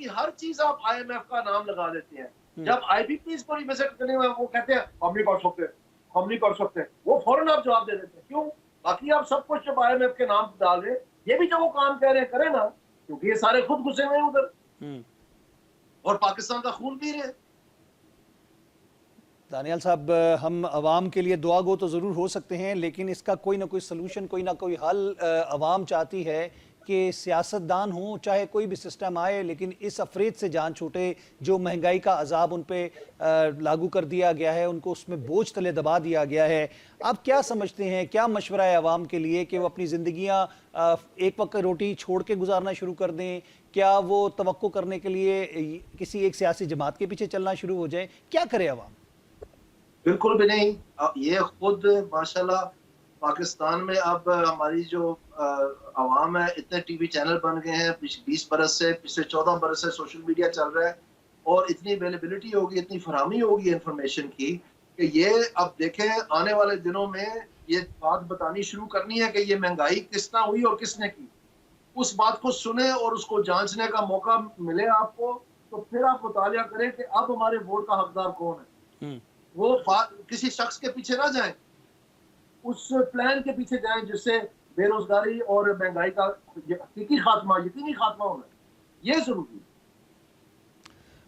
हर चीज आप IMF का नाम लगा देते हैं। जब IBPs को रिविजिट करने में वो कहते हैं हम नहीं कर सकते, हम नहीं कर सकते, वो फौरन आप जवाब दे देते हैं। क्यों? बाकी आप सब कुछ जब IMF के नाम डाल रहे, ये भी जो वो काम कह रहे हैं करें ना, क्योंकि ये सारे खुद घुसे हुए हैं उधर और पाकिस्तान का खून पी रहे हैं। दानियाल साहब, हम अवाम के लिए दुआ गो तो ज़रूर हो सकते हैं, लेकिन इसका कोई ना कोई सलूशन, कोई ना कोई हल अवाम चाहती है कि सियासतदान हो, चाहे कोई भी सिस्टम आए, लेकिन इस अफरेद से जान छूटे। जो महंगाई का अजाब उन पे लागू कर दिया गया है, उनको उसमें बोझ तले दबा दिया गया है। आप क्या समझते हैं, क्या मशवरा है अवाम के लिए कि वो अपनी ज़िंदगियाँ एक वक्त रोटी छोड़ के गुजारना शुरू कर दें? क्या वो तवक्को करने के लिए किसी एक सियासी जमात के पीछे चलना शुरू हो जाए? क्या करे अवाम? बिल्कुल भी नहीं। ये खुद माशाल्लाह पाकिस्तान में अब हमारी जो आवाम है, इतने टीवी चैनल बन गए हैं, 20 बरस से, पिछले 14 बरस से सोशल मीडिया चल रहा है और इतनी अवेलेबिलिटी होगी, इतनी फरहमी होगी इंफॉर्मेशन की कि ये अब देखें आने वाले दिनों में ये बात बतानी शुरू करनी है कि ये महंगाई किस तरह हुई और किसने की। उस बात को सुने और उसको जांचने का मौका मिले आपको, तो फिर आप मुतालिया करें कि अब हमारे वोट का हकदार कौन है। वो किसी शख्स के पीछे ना जाएं, उस प्लान के पीछे जाएं जिससे बेरोजगारी और महंगाई का यकीनी खात्मा होना है। ये जरूरी है।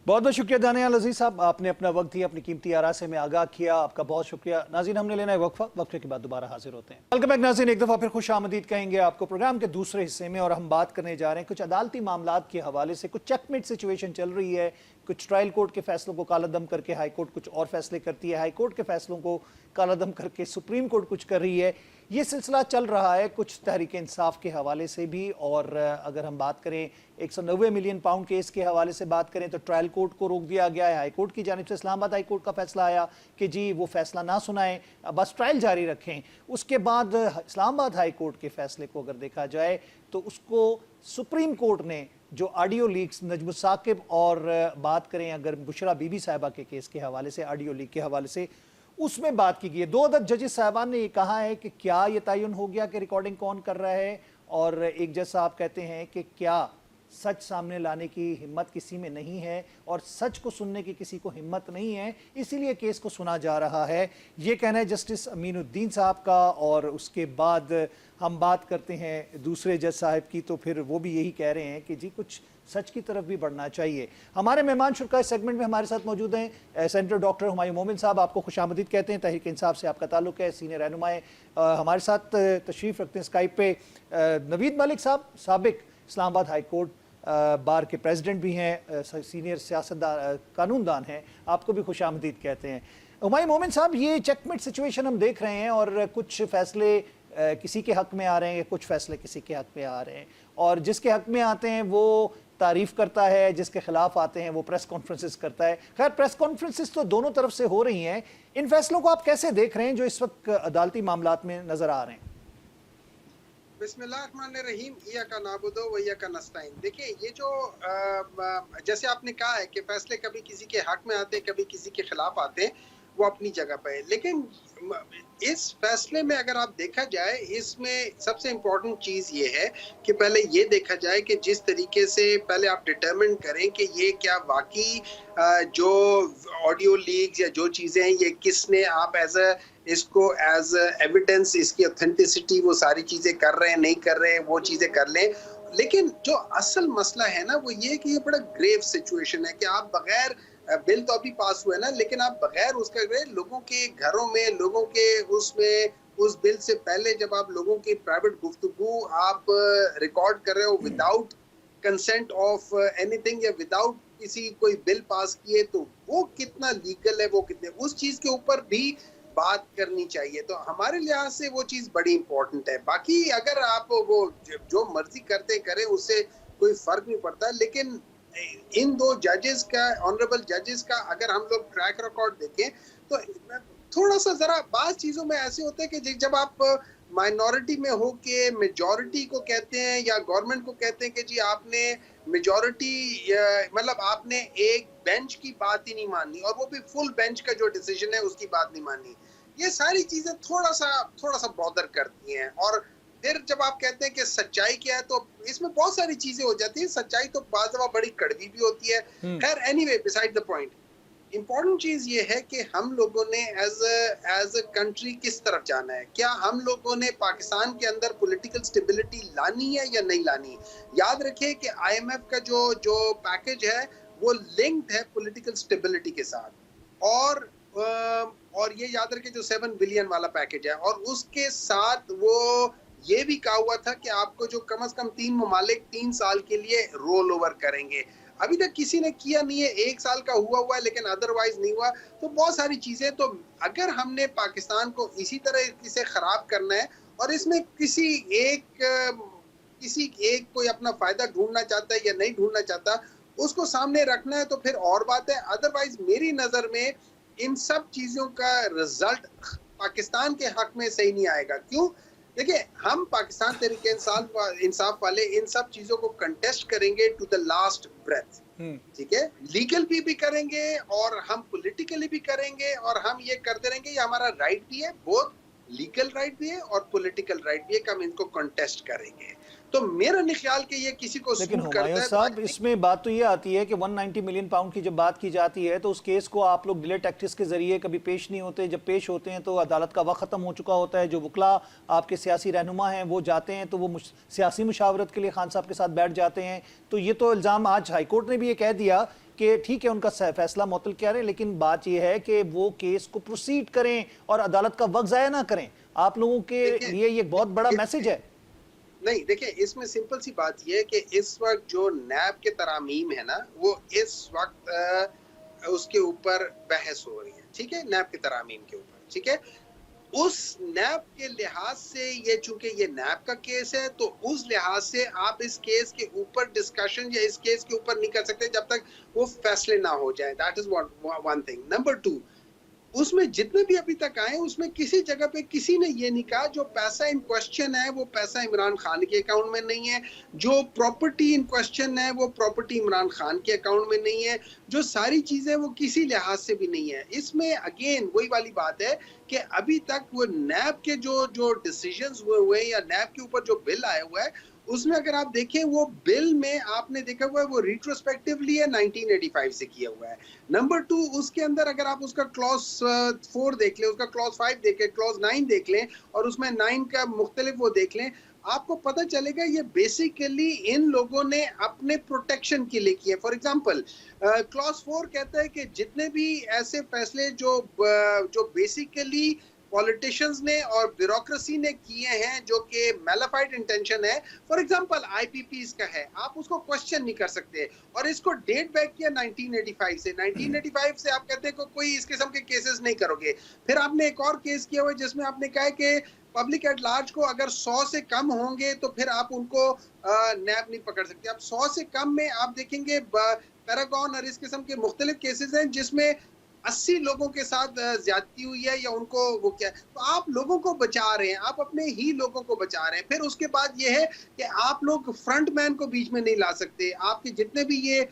बहुत बहुत शुक्रिया दानियाल अजीज साहब, आपने अपना वक्त दिया, अपनी कीमती आरा से में आगाह किया, आपका बहुत शुक्रिया। नाज़रीन, हमने लेना है वक्फा, वक्फे के बाद दोबारा हाजिर होते हैं। वेलकम बैक नाज़रीन, एक दफ़ा फिर खुश आमदीद कहेंगे आपको प्रोग्राम के दूसरे हिस्से में, और हम बात करने जा रहे हैं कुछ अदालती मामलात के हवाले से। कुछ चेकमेट सिचुएशन चल रही है, कुछ ट्रायल कोर्ट के फैसलों को कालादम करके हाई कोर्ट कुछ और फैसले करती है, हाई कोर्ट के फैसलों को कालादम करके सुप्रीम कोर्ट कुछ कर रही है। ये सिलसिला चल रहा है कुछ तहरीक इंसाफ के हवाले से भी, और अगर हम बात करें 190 मिलियन पाउंड केस के हवाले से बात करें तो ट्रायल कोर्ट को रोक दिया गया है। हाई कोर्ट की जानिब से इस्लामाबाद हाई कोर्ट का फैसला आया कि जी वो फैसला ना सुनाएं, बस ट्रायल जारी रखें। उसके बाद इस्लामाबाद हाई कोर्ट के फैसले को अगर देखा जाए तो उसको सुप्रीम कोर्ट ने जो ऑडियो लीक्स नजमुल साकिब और बात करें अगर बुशरा बीबी साहिबा के केस के हवाले से, ऑडियो लीक के हवाले से, उसमें बात की गई है। 2 अदद जजेस साहबान ने ये कहा है कि क्या ये तयन हो गया कि रिकॉर्डिंग कौन कर रहा है, और एक जज साहब कहते हैं कि क्या सच सामने लाने की हिम्मत किसी में नहीं है और सच को सुनने की किसी को हिम्मत नहीं है, इसीलिए केस को सुना जा रहा है। ये कहना है जस्टिस अमीनुद्दीन साहब का। और उसके बाद हम बात करते हैं दूसरे जज साहब की, तो फिर वो भी यही कह रहे हैं कि जी कुछ सच की तरफ भी बढ़ना चाहिए। हमारे मेहमान शुरा इस सेगमेंट में हमारे साथ मौजूद हैं सेनेटर डॉक्टर हुमायूं मोमिन साहब, आपको खुशामदीद कहते हैं, तहरीक इंसाफ से आपका ताल्लुक है, सीनियर रहनुमाए हमारे साथ तशरीफ़ रखते हैं स्काइप पे। नवीद मलिक साहब, साबिक इस्लामाबाद हाई कोर्ट बार के प्रेसिडेंट भी हैं, सीनियर सियासतदान कानूनदान हैं, आपको भी खुशामदीद कहते हैं। हुमायूं मोमिन साहब, ये चेकमेट सिचुएशन हम देख रहे हैं और कुछ फैसले किसी के हक में आ रहे हैं, कुछ फैसले किसी के हक में आ रहे हैं, और जिसके हक में आते हैं वो तारीफ करता है, जिसके खिलाफ आते हैं वो प्रेस कॉन्फ्रेंसेस करता है। खैर, प्रेस कॉन्फ्रेंसेस तो दोनों तरफ से हो रही हैं। इन फैसलों को आप कैसे देख रहे हैं जो इस वक्त अदालती मामलात में नजर आ रहे हैं? बिस्मिल्लाहिर्रहमानिर्रहीम, इय्याका नाबुदु व इय्याका नस्तईन। देखिए, ये जो जैसे आपने कहा है कि फैसले कभी किसी के हक में आते हैं, कभी किसी के खिलाफ आते हैं, वो अपनी जगह पर है। लेकिन इस फैसले में अगर आप देखा जाए, इसमें सबसे इम्पोर्टेंट चीज़ ये है कि पहले ये देखा जाए कि जिस तरीके से पहले आप डिटरमिन करें कि ये क्या वाकई जो ऑडियो लीक्स या जो चीज़ें हैं ये किसने, आप इसको एज एविडेंस, इसकी ऑथेंटिसिटी, वो सारी चीज़ें कर रहे हैं नहीं कर रहे हैं, वो चीज़ें कर लें। लेकिन जो असल मसला है ना वो ये कि ये बड़ा ग्रेव सिचुएशन है कि आप बगैर बिल तो अभी पास हुआ है ना, लेकिन आप बगैर उसका लोगों के घरों में, लोगों के उसमें, उस बिल से पहले जब आप लोगों की प्राइवेट गुफ्तगू आप रिकॉर्ड कर रहे हो विदाउट कंसेंट ऑफ एनीथिंग या विदाउट किसी कोई बिल पास किए, तो वो कितना लीगल है, वो कितने, उस चीज के ऊपर भी बात करनी चाहिए। तो हमारे लिहाज से वो चीज बड़ी इंपॉर्टेंट है। बाकी अगर आप वो जो मर्जी करते करें उससे कोई फर्क नहीं पड़ता, लेकिन इन दो जजेस का, ऑनरेबल जजेस का अगर हम लोग ट्रैक रिकॉर्ड देखें तो थोड़ा सा जरा बात चीजों में ऐसे होता है कि जब आप माइनॉरिटी में हो के मेजॉरिटी को कहते हैं या गवर्नमेंट को कहते हैं कि जी आपने मेजॉरिटी, मतलब आपने एक बेंच की बात ही नहीं मानी और वो भी फुल बेंच का जो डिसीजन है उसकी बात नहीं मानी, ये सारी चीजें थोड़ा सा बॉदर करती हैं। और फिर जब आप कहते हैं कि सच्चाई क्या है, तो इसमें बहुत सारी चीजें हो जाती है। सच्चाई तो बाज़ दफा बड़ी कड़वी भी होती है। खैर anyway, beside the point, important चीज ये है कि हम लोगों ने एज अ कंट्री किस तरफ जाना है। क्या हम लोगों ने पाकिस्तान के अंदर पॉलिटिकल स्टेबिलिटी लानी है या नहीं लानी। याद रखिए कि आईएमएफ का जो पैकेज है वो लिंक्ड है पॉलिटिकल स्टेबिलिटी के साथ, और ये याद रखिए जो 7 बिलियन वाला पैकेज है, और उसके साथ वो ये भी कहा हुआ था कि आपको जो कम से कम 3 ममालिक 3 साल के लिए रोल ओवर करेंगे। अभी तक किसी ने किया नहीं है, 1 साल का हुआ है लेकिन अदरवाइज नहीं हुआ। तो बहुत सारी चीजें, तो अगर हमने पाकिस्तान को इसी तरह से खराब करना है और इसमें किसी एक कोई अपना फायदा ढूंढना चाहता है या नहीं ढूंढना चाहता, उसको सामने रखना है तो फिर और बात है। अदरवाइज मेरी नजर में इन सब चीजों का रिजल्ट पाकिस्तान के हक में सही नहीं आएगा। क्यों? देखिए, हम पाकिस्तान तहरीके इंसाफ वाले इन सब चीजों को कंटेस्ट करेंगे टू द लास्ट ब्रेथ, ठीक है। लीगल भी करेंगे और हम पॉलिटिकली भी करेंगे, और हम ये करते रहेंगे। ये हमारा राइट भी है, बहुत लीगल राइट भी है और पॉलिटिकल राइट भी है कि हम इनको कंटेस्ट करेंगे। तो मेरा नहीं ख्याल कि ये किसी को लेकिन सूट करता हुमायूं है। साहब, इसमें बात तो ये आती है कि 190 मिलियन पाउंड की जब बात की जाती है तो उस केस को आप लोग डिले टैक्टिस के जरिए कभी पेश नहीं होते। जब पेश होते हैं तो अदालत का वक्त खत्म हो चुका होता है। जो वकला आपके सियासी रहनुमा हैं वो जाते हैं तो वो सियासी मुशावरत के लिए खान साहब के साथ बैठ जाते हैं। तो ये तो इल्ज़ाम आज हाईकोर्ट ने भी ये कह दिया कि ठीक है उनका फैसला मुअत्तल किया है, लेकिन बात यह है कि वो केस को प्रोसीड करें और अदालत का वक्त ज़ाया ना करें। आप लोगों के लिए ये बहुत बड़ा मैसेज है। नहीं, देखिए, इसमें सिंपल सी बात यह है कि इस वक्त जो नैब के तरामीम है ना, वो इस वक्त उसके ऊपर बहस हो रही है, ठीक है, नैब के तरामीम के ऊपर, ठीक है। उस नैब के लिहाज से ये, चूंकि ये नैब का केस है, तो उस लिहाज से आप इस केस के ऊपर डिस्कशन या इस केस के ऊपर नहीं कर सकते जब तक वो फैसले ना हो जाए। That is one thing. Number 2, उसमें जितने भी अभी तक आए उसमें किसी जगह पे किसी ने ये नहीं कहा जो पैसा इन क्वेश्चन है वो पैसा इमरान खान के अकाउंट में नहीं है, जो प्रॉपर्टी इन क्वेश्चन है वो प्रॉपर्टी इमरान खान के अकाउंट में नहीं है, जो सारी चीजें वो किसी लिहाज से भी नहीं है। इसमें अगेन वही वाली बात है कि अभी तक वो नैब के जो डिसीजंस हुए या नैब के ऊपर जो बिल आया हुआ है, उसमें अगर आप देखें वो बिल में आपने देखा हुआ है वो रिट्रोस्पेक्टिवली है, 1985 से किया हुआ है। नंबर 2, उसके अंदर अगर आप उसका क्लॉज 4 देख लें, उसका क्लॉज 5 देख लें, क्लॉज 9 देख लें और उसमें 9 का मुख्तलिफ वो देख लें, आपको पता चलेगा ये बेसिकली इन लोगों ने अपने प्रोटेक्शन के लिए किए। फॉर एग्जांपल, क्लॉज 4 कहता है कि जितने भी ऐसे फैसले जो बेसिकली पॉलिटिशियंस ने और ब्यूरोक्रेसी ने किए हैं जो कि मैलिफाइड इंटेंशन है, फॉर एग्जांपल आईपीपीज का है, आप उसको क्वेश्चन नहीं कर सकते। और इसको डेट बैक किया 1985 से। 1985 से आप कहते हैं कि कोई इस किस्म के केसेस नहीं करोगे। फिर आपने एक और केस किया हुआ है जिसमें आपने कहा है कि पब्लिक एट लार्ज को अगर 100 से कम होंगे तो फिर आप उनको नैब नहीं पकड़ सकते। अब 100 से कम में आप देखेंगे पैरागॉन और इस किस्म के मुख्तलिफ केसेस हैं जिसमें 80 लोगों के साथ ज्यादती हुई है या उनको वो क्या, तो आप लोगों को बचा रहे हैं, आप अपने ही लोगों को बचा रहे हैं। फिर उसके बाद ये है कि आप लोग फ्रंट मैन को बीच में नहीं ला सकते। आपके जितने भी ये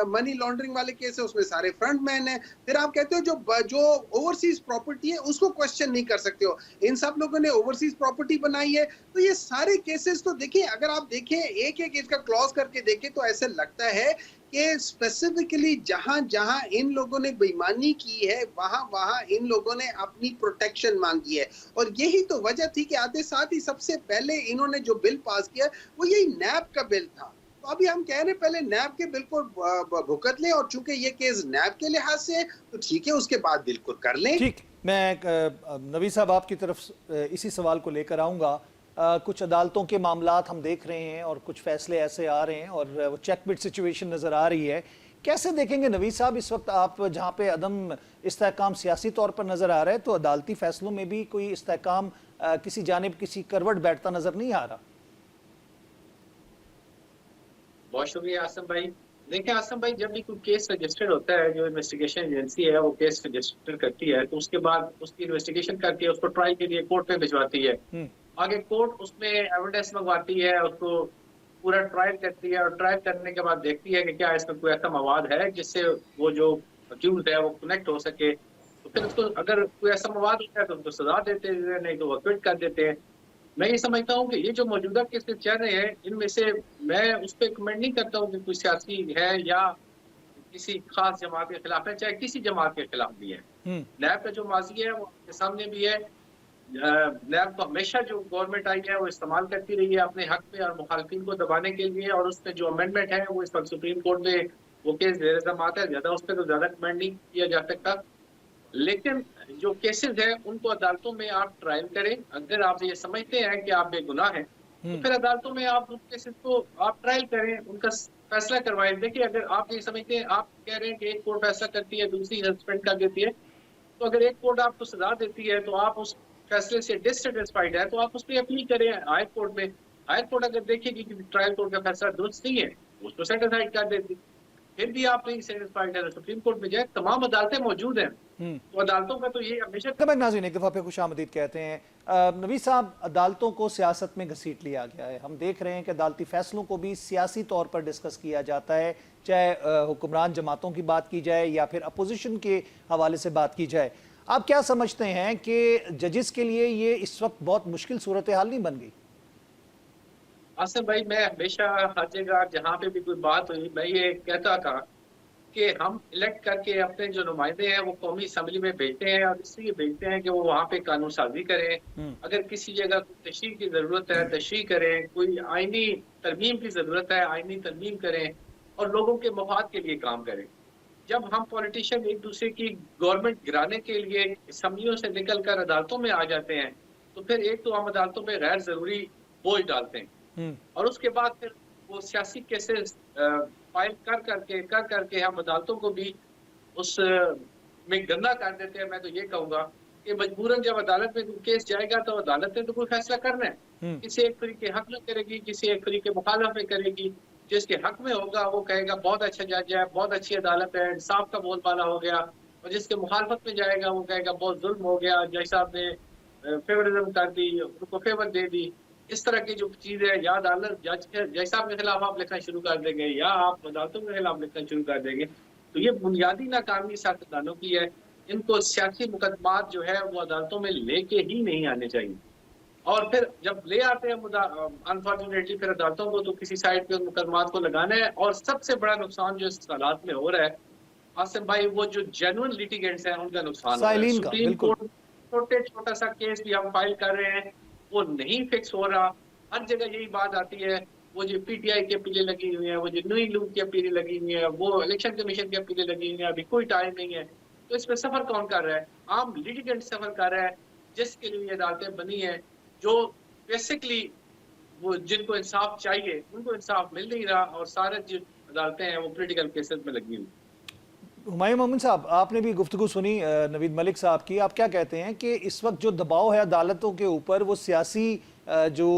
मनी लॉन्ड्रिंग वाले केस है उसमें सारे फ्रंट मैन है। फिर आप कहते हो जो ओवरसीज प्रॉपर्टी है उसको क्वेश्चन नहीं कर सकते हो। इन सब लोगों ने ओवरसीज प्रॉपर्टी बनाई है। तो ये सारे केसेस तो देखिए, अगर आप देखें एक एक इसका क्लॉज करके देखें तो ऐसे लगता है कि स्पेसिफिकली जहां जहां इन लोगों ने बेईमानी की है वहां वहां इन लोगों ने अपनी प्रोटेक्शन मांगी है। और यही तो वजह थी कि आते साथ ही सबसे पहले इन्होंने जो बिल पास किया वो यही नैब का बिल था। तो अभी हम कह रहे हैं पहले नैब के बिल को भुगत लें, और चूंकि ये केस नैब के लिहाज से है तो ठीक है, उसके बाद बिल्कुल कर लें। ठीक, मैं नवीद साहब आपकी तरफ इसी सवाल को लेकर आऊँगा। कुछ अदालतों के मामलात हम देख रहे हैं और कुछ फैसले ऐसे आ रहे हैं और वो चेकबिट सिचुएशन नज़र आ रही है। कैसे देखेंगे नवीद साहब इस वक्त आप, जहाँ पे अदम इस्तेहकाम सियासी तौर पर नज़र आ रहा है, तो अदालती फैसलों में भी कोई इस्तेहकाम किसी जानिब किसी करवट बैठता नज़र नहीं आ रहा? बहुत शुक्रिया आसम भाई। देखिए आसम भाई, जब भी कोई केस रजिस्टर्ड होता है, जो इन्वेस्टिगेशन एजेंसी है वो केस रजिस्टर करती है, तो उसके बाद उसकी इन्वेस्टिगेशन करके उसको ट्रायल के लिए कोर्ट में भिजवाती है। आगे कोर्ट उसमें एविडेंस मंगवाती है, उसको पूरा ट्रायल करती है, और ट्रायल करने के बाद देखती है कि क्या इसमें कोई ऐसा मवाद है जिससे वो जो अक्यूज है वो कनेक्ट हो सके। तो फिर उसको अगर कोई ऐसा मवाद होता है तो उसको सजा देते हैं, नहीं तो वो क्विट कर देते हैं। मैं ये समझता हूँ कि ये जो मौजूदा केसेस चल रहे हैं, इनमें से मैं उस पर कमेंट नहीं करता हूँ कि कोई सियासी है या किसी खास जमात के खिलाफ है, चाहे किसी जमात के खिलाफ भी है। नैब का जो माजी है वो आपके सामने भी है। नैब को हमेशा जो गवर्नमेंट आई है वो इस्तेमाल करती रही है अपने हक में और मुखालफिन को दबाने के लिए, और उसमें जो अमेंडमेंट है वो इस वक्त सुप्रीम कोर्ट में वो केस जेर समाअत है। ज्यादा उस पर तो ज्यादा कमेंट नहीं किया जा सकता, लेकिन जो केसेस हैं उनको अदालतों में आप ट्रायल करें। अगर आप ये समझते हैं कि आप बेगुनाह हैं तो फिर अदालतों में आप उन केसेस को आप ट्रायल करें, उनका फैसला करवाएं। देखिए, अगर आप ये समझते हैं, आप कह रहे हैं कि एक कोर्ट फैसला करती है, दूसरी सस्पेंड कर देती है, तो अगर एक कोर्ट आपको सजा देती है तो आप उस फैसले से डिससेटिस्फाइड है तो आप उस पर अपील करें हाई कोर्ट में। हाई कोर्ट अगर देखेगी कि ट्रायल कोर्ट का फैसला दुरुस्त नहीं है, उसको सेटिस्फाइड कर देती। फिर भी आप नहीं सेटिस्फाइड है तो सुप्रीम कोर्ट में जाए, तमाम अदालतें मौजूद हैं। तो अदालतों का तो ये हमेशा नाज़रीन, एक दफ़ा फिर खुशामदीद कहते हैं। नवीद साहब, अदालतों को सियासत में घसीट लिया गया है। हम देख रहे हैं कि अदालती फैसलों को भी सियासी तौर पर डिस्कस किया जाता है, चाहे हुक्मरान जमातों की बात की जाए या फिर अपोजिशन के हवाले से बात की जाए। आप क्या समझते हैं कि जजेस के लिए ये इस वक्त बहुत मुश्किल सूरत हाल नहीं बन गई? आसिफ भाई, मैं हमेशा हर जगह जहाँ पे भी कोई बात हुई मैं ये कहता था कि हम इलेक्ट करके अपने जो नुमाइंदे हैं वो कौमी असम्बली में भेजते हैं, और इसलिए भेजते हैं कि वो वहाँ पे कानून साजी करें। अगर किसी जगह कोई तशरीह की जरूरत है तशरीह करें, कोई आईनी तरमीम की जरूरत है आईनी तरमीम करें, और लोगों के मफाद के लिए काम करें। जब हम पॉलिटिशियन एक दूसरे की गवर्नमेंट गिराने के लिए असम्बलियों से निकल कर अदालतों में आ जाते हैं, तो फिर एक तो हम अदालतों में गैर जरूरी बोझ डालते हैं, और उसके बाद फिर वो सियासी केसेस फाइल कर करके हम अदालतों को भी उस में गंदा कर देते हैं। मैं तो ये कहूंगा कि मजबूरन जब अदालत में कोई केस जाएगा तो अदालत ने तो कोई फैसला करना है। किसी एक फरीक के हक में करेगी, किसी एक फरीक के मुखालफ में करेगी। जिसके हक में होगा वो कहेगा बहुत अच्छा जज है, बहुत अच्छी अदालत है, इंसाफ का बोलबाला हो गया, और जिसके मुखालफत में जाएगा वो कहेगा बहुत जुल्म हो गया, जज साहब ने फेवरिज्म कर दी, उनको फेवर दे दी। इस तरह की जो चीज है, या अदालत जज साहब के खिलाफ आप लिखना शुरू कर देंगे या आप अदालतों के खिलाफ लिखना शुरू कर देंगे। तो ये बुनियादी नाकामी सियासतदानों की है। इनको सियासी मुकदमात जो है वो अदालतों में लेके ही नहीं आने चाहिए, और फिर जब ले आते हैं अनफॉर्चुनेटली फिर अदालतों को तो किसी साइड पे उन मुकदमात को लगाना है। और सबसे बड़ा नुकसान जो इस हालात में हो रहा है आसिफ भाई, वो जो जेन्युइन लिटिगेंट्स हैं उनका नुकसान हो रहा है। सुप्रीम कोर्ट छोटा सा केस भी हम फाइल कर रहे हैं वो नहीं फिक्स हो रहा। हर जगह यही बात आती है, वो जो पीटीआई की अपीलें लगी हुई हैं, वो जो न्यू लूप की अपीलें लगी हुई हैं, वो इलेक्शन कमीशन की अपीलें लगी हुई हैं, अभी कोई टाइम नहीं है। तो इसमें सफर कौन कर रहा है? आम लिटिगेंट सफर कर रहा है, जिसके लिए अदालतें बनी है, जो बेसिकली वो जिनको इंसाफ चाहिए उनको इंसाफ मिल नहीं रहा, और सारे जो अदालतें हैं वो पॉलिटिकल केसेस में लगी हुई। हुमायूं मोमिन साहब, आपने भी गुफ्तगू सुनी नवीद मलिक साहब की। आप क्या कहते हैं कि इस वक्त जो दबाव है अदालतों के ऊपर वो सियासी जो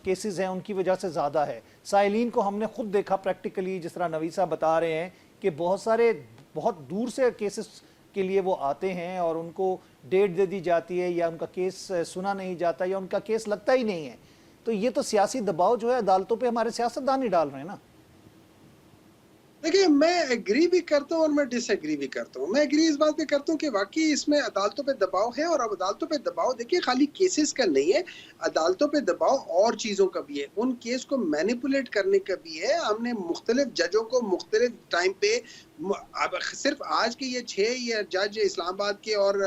केसेस हैं उनकी वजह से ज़्यादा है? साइलिन को हमने खुद देखा प्रैक्टिकली, जिस तरह नवीद साहब बता रहे हैं कि बहुत सारे बहुत दूर से केसेस के लिए वो आते हैं और उनको डेट दे दी जाती है, या उनका केस सुना नहीं जाता, या उनका केस लगता ही नहीं है। तो ये तो सियासी दबाव जो है अदालतों पे हमारे सियासतदान ही डाल रहे हैं ना। देखिए, मैं एग्री भी करता हूँ और मैं डिसएग्री भी करता हूँ। मैं एग्री इस बात पे करता हूँ कि वाक़ई इसमें अदालतों पे दबाव है, और अब अदालतों पे दबाव देखिए खाली केसेस का नहीं है, अदालतों पे दबाव और चीज़ों का भी है। उन केस को मैनिपुलेट करने का भी है। हमने मुख्तलिफ जजों को मुख्तलिफ टाइम पे अब सिर्फ आज के ये 6 ये जज इस्लामाबाद के और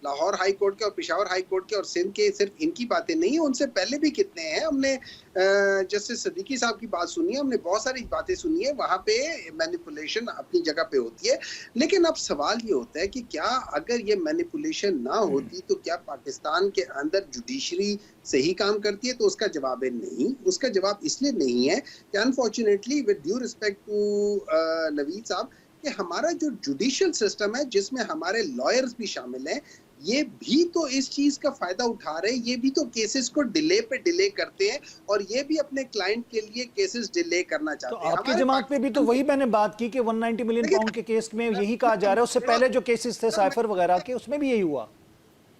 लाहौर हाई कोर्ट के और पेशावर हाई कोर्ट के और सिंध के, सिर्फ इनकी बातें नहीं है, उनसे पहले भी कितने हैं। हमने जस्टिस सिद्दीकी साहब की बात सुनी है, हमने बहुत सारी बातें सुनी है, वहाँ पे मैनिपुलेशन अपनी जगह पे होती है। लेकिन अब सवाल ये होता है कि क्या अगर ये मैनिपुलेशन ना होती तो क्या पाकिस्तान के अंदर जुडिशरी सही काम करती है? तो उसका जवाब है नहीं। उसका जवाब इसलिए नहीं है कि unfortunately with due respect to Naveed साहब, कि हमारा जो जुडिशियल सिस्टम है जिसमें हमारे लॉयर्स भी शामिल हैं, ये भी तो इस चीज का फायदा उठा रहे हैं। ये भी तो केसेस को डिले पे डिले करते हैं, और ये भी अपने क्लाइंट के लिए केसेस डिले करना तो चाहते हैं। आपकी जमात में भी तो वही मैंने बात की कि 190 मिलियन पाउंड के केस में यही कहा जा रहा है। उससे पहले जो केसेस थे साइफर वगैरह के, उसमें भी यही हुआ।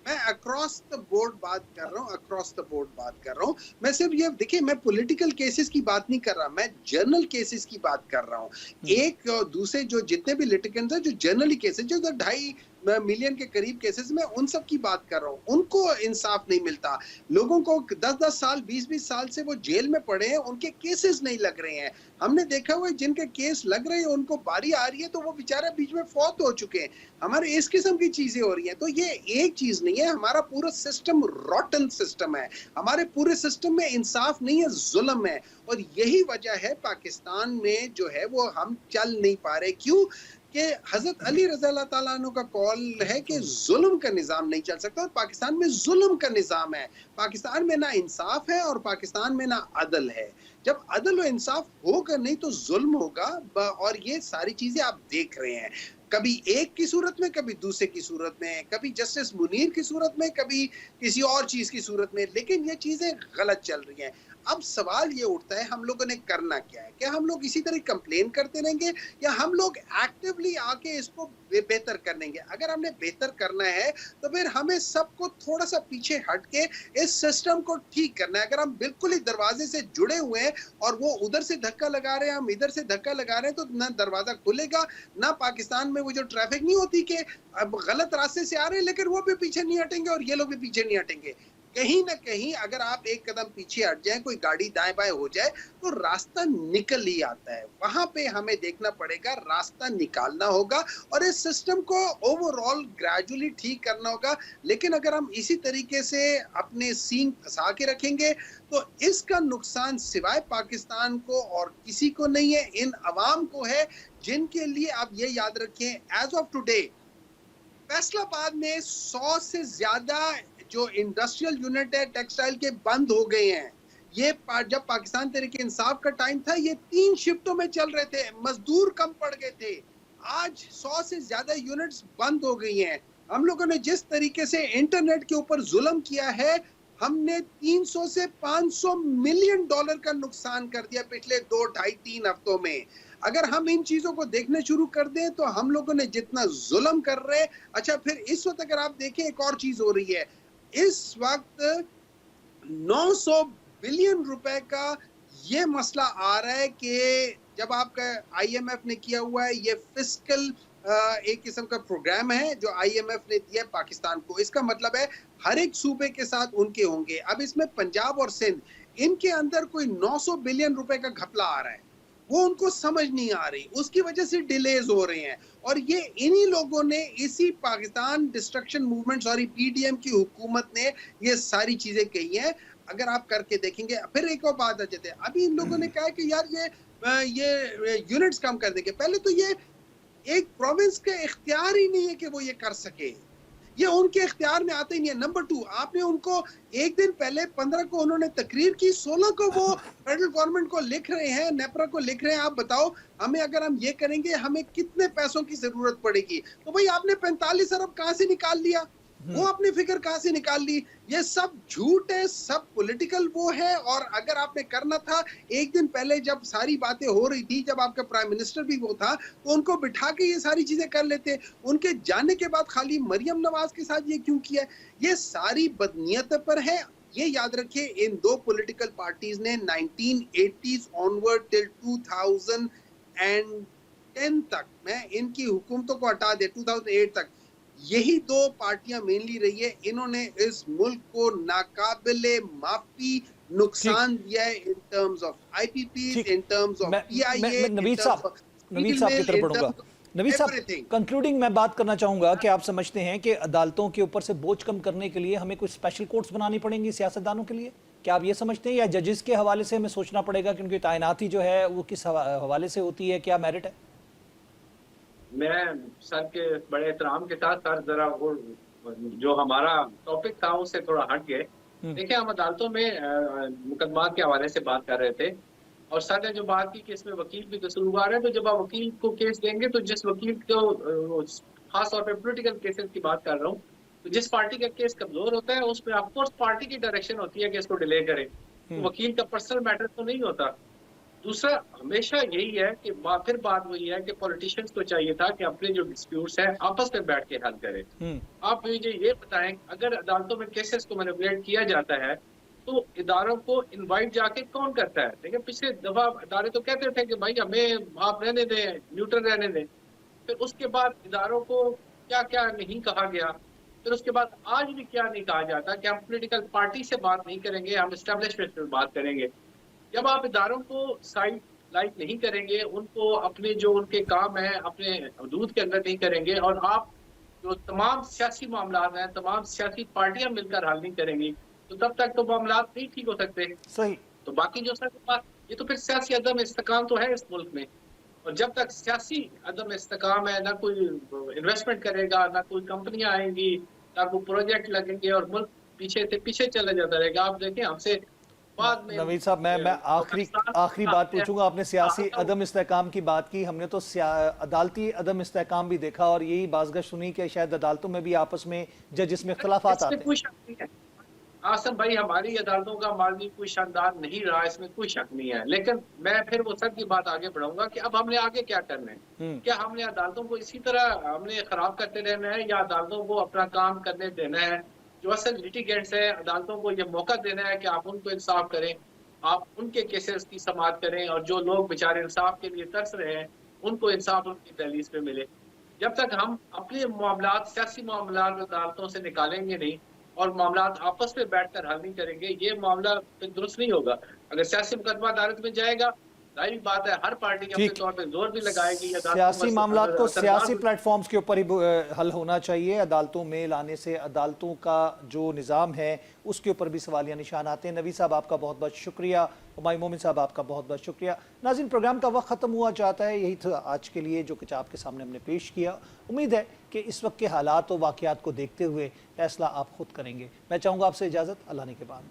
मैं अक्रॉस द बोर्ड बात कर रहा हूँ, अक्रॉस द बोर्ड बात कर रहा हूँ। मैं सिर्फ ये देखिए, मैं पॉलिटिकल केसेस की बात नहीं कर रहा, मैं जर्नल केसेस की बात कर रहा हूँ। एक और दूसरे जो जितने भी लिटिगेंट्स हैं, जो जर्नली केसेस, जो 2.5 मिलियन के करीब केसेस में, उन सब की बात कर रहा हूँ। उनको इंसाफ नहीं मिलता। लोगों को 10-10 साल 20-20 साल से वो जेल में पड़े हैं, उनके केसेस नहीं लग रहे हैं। हमने देखा हुआ है जिनके केस लग रहे हैं उनको बारी आ रही है तो वो बेचारे बीच में फौत हो चुके हैं। हमारे इस किस्म की चीजें हो रही हैं। तो ये एक चीज नहीं है, हमारा पूरा सिस्टम रॉटन सिस्टम है। हमारे पूरे सिस्टम में इंसाफ नहीं है, जुल्म है। और यही वजह है पाकिस्तान में जो है वो हम चल नहीं पा रहे। क्यों? कि हजरत अली रज़ी अल्लाह ताला अन्हु का कॉल है कि जुल्म का निज़ाम नहीं चल सकता, और पाकिस्तान में जुल्म का निज़ाम है। पाकिस्तान में ना इंसाफ है और पाकिस्तान में ना अदल है। जब अदल और इंसाफ होगा नहीं तो जुल्म होगा, और ये सारी चीजें आप देख रहे हैं, कभी एक की सूरत में, कभी दूसरे की सूरत में, कभी जस्टिस मुनीर की सूरत में, कभी किसी और चीज की सूरत में। लेकिन ये चीजें गलत चल रही हैं। अब सवाल ये उठता है, हम लोगों ने करना क्या है? क्या हम लोग इसी तरह कंप्लेन करते रहेंगे, या हम लोग एक्टिवली आके इसको बेहतर करेंगे? अगर हमने बेहतर करना है तो फिर हमें सबको थोड़ा सा पीछे हट के इस सिस्टम को ठीक करना है। अगर हम बिल्कुल ही दरवाजे से जुड़े हुए हैं और वो उधर से धक्का लगा रहे हैं, हम इधर से धक्का लगा रहे हैं, तो ना दरवाजा खुलेगा, ना पाकिस्तान में वो जो ट्रैफिक नहीं होती कि अब गलत रास्ते से आ रहे हैं लेकिन वो भी पीछे नहीं हटेंगे और ये लोग भी पीछे नहीं हटेंगे। कहीं ना कहीं अगर आप एक कदम पीछे हट जाए, कोई गाड़ी दाएं बाएं हो जाए, तो रास्ता निकल ही आता है। वहां पे हमें देखना पड़ेगा, रास्ता निकालना होगा और इस सिस्टम को ओवरऑल ग्रेजुअली ठीक करना होगा। लेकिन अगर हम इसी तरीके से अपने सींग फंसा के रखेंगे तो इसका नुकसान सिवाय पाकिस्तान को और किसी को नहीं है, इन अवाम को है, जिनके लिए आप ये याद रखें, एज ऑफ टुडे फैसलाबाद में 100 से ज्यादा जो इंडस्ट्रियल यूनिट है टेक्सटाइल के बंद हो गए हैं। ये जब पाकिस्तान तहरीक इंसाफ का टाइम था, ये 3 शिफ्टों में चल रहे थे, मजदूर कम पड़ गए थे। आज 100 से ज्यादा यूनिट्स बंद हो गई हैं। हम लोगों ने जिस तरीके से इंटरनेट के ऊपर जुल्म किया है, हमने 300 से 500 मिलियन डॉलर का नुकसान कर दिया पिछले 2, 2.5, 3 हफ्तों में। अगर हम इन चीजों को देखने शुरू कर दें तो हम लोगों ने जितना जुल्म कर रहे हैं, अच्छा फिर इस वक्त अगर आप देखें एक और चीज हो रही है, इस वक्त 900 बिलियन रुपए का ये मसला आ रहा है कि जब आपका IMF ने किया हुआ है, ये फिस्कल एक किस्म का प्रोग्राम है जो IMF ने दिया है पाकिस्तान को। इसका मतलब है हर एक सूबे के साथ उनके होंगे। अब इसमें पंजाब और सिंध, इनके अंदर कोई 900 बिलियन रुपए का घपला आ रहा है, वो उनको समझ नहीं आ रही, उसकी वजह से डिलेज हो रहे हैं। और ये इन्हीं लोगों ने, इसी Pakistan destruction movement, sorry PDM की हुकूमत ने ये सारी चीजें कही हैं। अगर आप करके देखेंगे, फिर एक और बात आ जाती है, अभी इन लोगों ने कहा कि यार ये यूनिट्स कम कर देंगे। पहले तो ये एक प्रोविंस का इख्तियार ही नहीं है कि वो ये कर सके, ये उनके इख्तियार में आते ही नहीं है। नंबर 2, आपने उनको एक दिन पहले 15 को उन्होंने तकरीर की, 16 को वो फेडरल गवर्नमेंट को लिख रहे हैं, नेपरा को लिख रहे हैं, आप बताओ हमें, अगर हम ये करेंगे हमें कितने पैसों की जरूरत पड़ेगी? तो भाई आपने 45 अरब कहां से निकाल लिया? वो अपनी फिक्र कहां से निकाल ली? ये सब झूठ है, सब पॉलिटिकल वो है। और अगर आपने करना था, एक दिन पहले जब सारी बातें हो रही थी, जब आपका प्राइम मिनिस्टर भी वो था, तो उनको बिठा के ये सारी चीजें कर लेते। उनके जाने के बाद खाली मरियम नवाज के साथ ये क्यों किया? ये सारी बदनीयत पर है। ये याद रखिए, इन 2 पॉलिटिकल पार्टीज ने 1980s ऑनवर्ड टिल 2000 एंड 2010 तक, मैं इनकी हुकूमतों को हटा दे 2008 तक, यही दो पार्टियां मेनली रही है। इन्होंने इस मुल्क को नाकाबिले माफी नुकसान दिया है इन टर्म्स ऑफ आईपीपी, ठीक। In terms of PIA, Naveed साहब की तरफ बढ़ूंगा। नवीद साहब, कंक्लूडिंग मैं बात करना चाहूंगा कि आप समझते हैं कि अदालतों के ऊपर से बोझ कम करने के लिए हमें कुछ स्पेशल कोर्ट्स बनानी पड़ेंगी सियासतदानों के लिए? क्या आप ये समझते हैं, या जजेस के हवाले से हमें सोचना पड़ेगा कि उनकी तैनाती जो है वो किस हवाले से होती है, क्या मेरिट है? मैं सर के बड़े एहतराम के साथ सर जरा वो जो हमारा टॉपिक था उससे थोड़ा हट गए। देखिए, हम अदालतों में मुकदमात के हवाले से बात कर रहे थे और सर ने जो बात की कि इसमें वकील भी कसूरवार है, तो जब आप वकील को केस देंगे तो जिस वकील को, खास तौर पे पॉलिटिकल केसेस की बात कर रहा हूँ, तो जिस पार्टी का केस कमजोर होता है उसमें ऑफकोर्स पार्टी की डायरेक्शन होती है कि इसको डिले करें, तो वकील का पर्सनल मैटर तो नहीं होता। दूसरा हमेशा यही है कि फिर बात वही है कि पॉलिटिशियंस को चाहिए था कि अपने जो डिस्प्यूट्स हैं आपस में बैठ के हल करें। आप मुझे ये बताएं, अगर अदालतों में केसेस को मैनिपुलेट किया जाता है तो इदारों को इनवाइट जाके कौन करता है? देखिए, पिछले दफा इदारे तो कहते थे कि भाई हमें आप रहने दें, न्यूट्रल रहने दें, फिर उसके बाद इदारों को क्या क्या नहीं कहा गया, फिर उसके बाद आज भी क्या नहीं कहा जाता कि हम पॉलिटिकल पार्टी से बात नहीं करेंगे, हम एस्टेब्लिशमेंट में बात करेंगे। जब आप इदारों को साइड लाइट नहीं करेंगे, उनको अपने जो उनके काम है अपने हदूद के अंदर नहीं करेंगे, और आप जो तमाम सियासी मामला हैं तमाम सियासी पार्टियां मिलकर हल नहीं करेंगी, तो तब तक तो मामला नहीं ठीक हो सकते। सही। तो बाकी जो सर बात, ये तो फिर सियासी अदम इस्तेकाम तो है इस मुल्क में, और जब तक सियासी अदम इस्तेकाम है, ना कोई इन्वेस्टमेंट करेगा, ना कोई कंपनियां आएंगी, ना कोई प्रोजेक्ट लगेंगे, और मुल्क पीछे से पीछे चला जाता रहेगा। आप देखें, हमसे नवीद साहब, मैं आखिरी बात पूछूंगा। आपने सियासी अदम इस्तेहकाम की बात की, हमने तो अदालती अदम इस्तेहकाम भी देखा, और यही बाज़गश सुनी कि शायद अदालतों में भी आपस में जजिस में इख्तलाफात आते हैं। आसम भाई, हमारी अदालतों का माजी कोई शानदार नहीं रहा, इसमें कोई शक नहीं है, लेकिन मैं फिर वो सर की बात आगे बढ़ाऊंगा कि अब हमने आगे क्या करना है। क्या हमने अदालतों को इसी तरह हमने खराब करते रहना है, या अदालतों को अपना काम करने देना है? जो असल लिटिगेंट्स है, अदालतों को ये मौका देना है कि आप उनको इंसाफ करें, आप उनके केसेस की समाअत करें, और जो लोग बेचारे इंसाफ के लिए तरस रहे हैं उनको इंसाफ उनकी दहलीज पे मिले। जब तक हम अपने मामलात, सियासी मामलात अदालतों से निकालेंगे नहीं और मामलात आपस में बैठकर हल नहीं करेंगे, ये मामला फिर दुरुस्त नहीं होगा। अगर सियासी मुकदमा अदालत में जाएगा, जाहिर बात है हर पार्टी अपने तौर पे जोर भी लगाएगी। सियासी मामलात को सियासी प्लेटफॉर्म्स के ऊपर ही हल होना चाहिए। अदालतों में लाने से अदालतों का जो निज़ाम है उसके ऊपर भी सवालिया निशान आते हैं। नवीद साहब, आपका बहुत बहुत शुक्रिया। हुमायूं मोमिन साहब, आपका बहुत बहुत शुक्रिया। नाज़रीन, प्रोग्राम का वक्त ख़त्म हुआ चाहता है, यही था आज के लिए जो कुछ आपके सामने हमने पेश किया। उम्मीद है कि इस वक्त के हालात और वाक़यात को देखते हुए फैसला आप खुद करेंगे। मैं चाहूँगा आपसे इजाज़त, अल्लाह ने के बाद।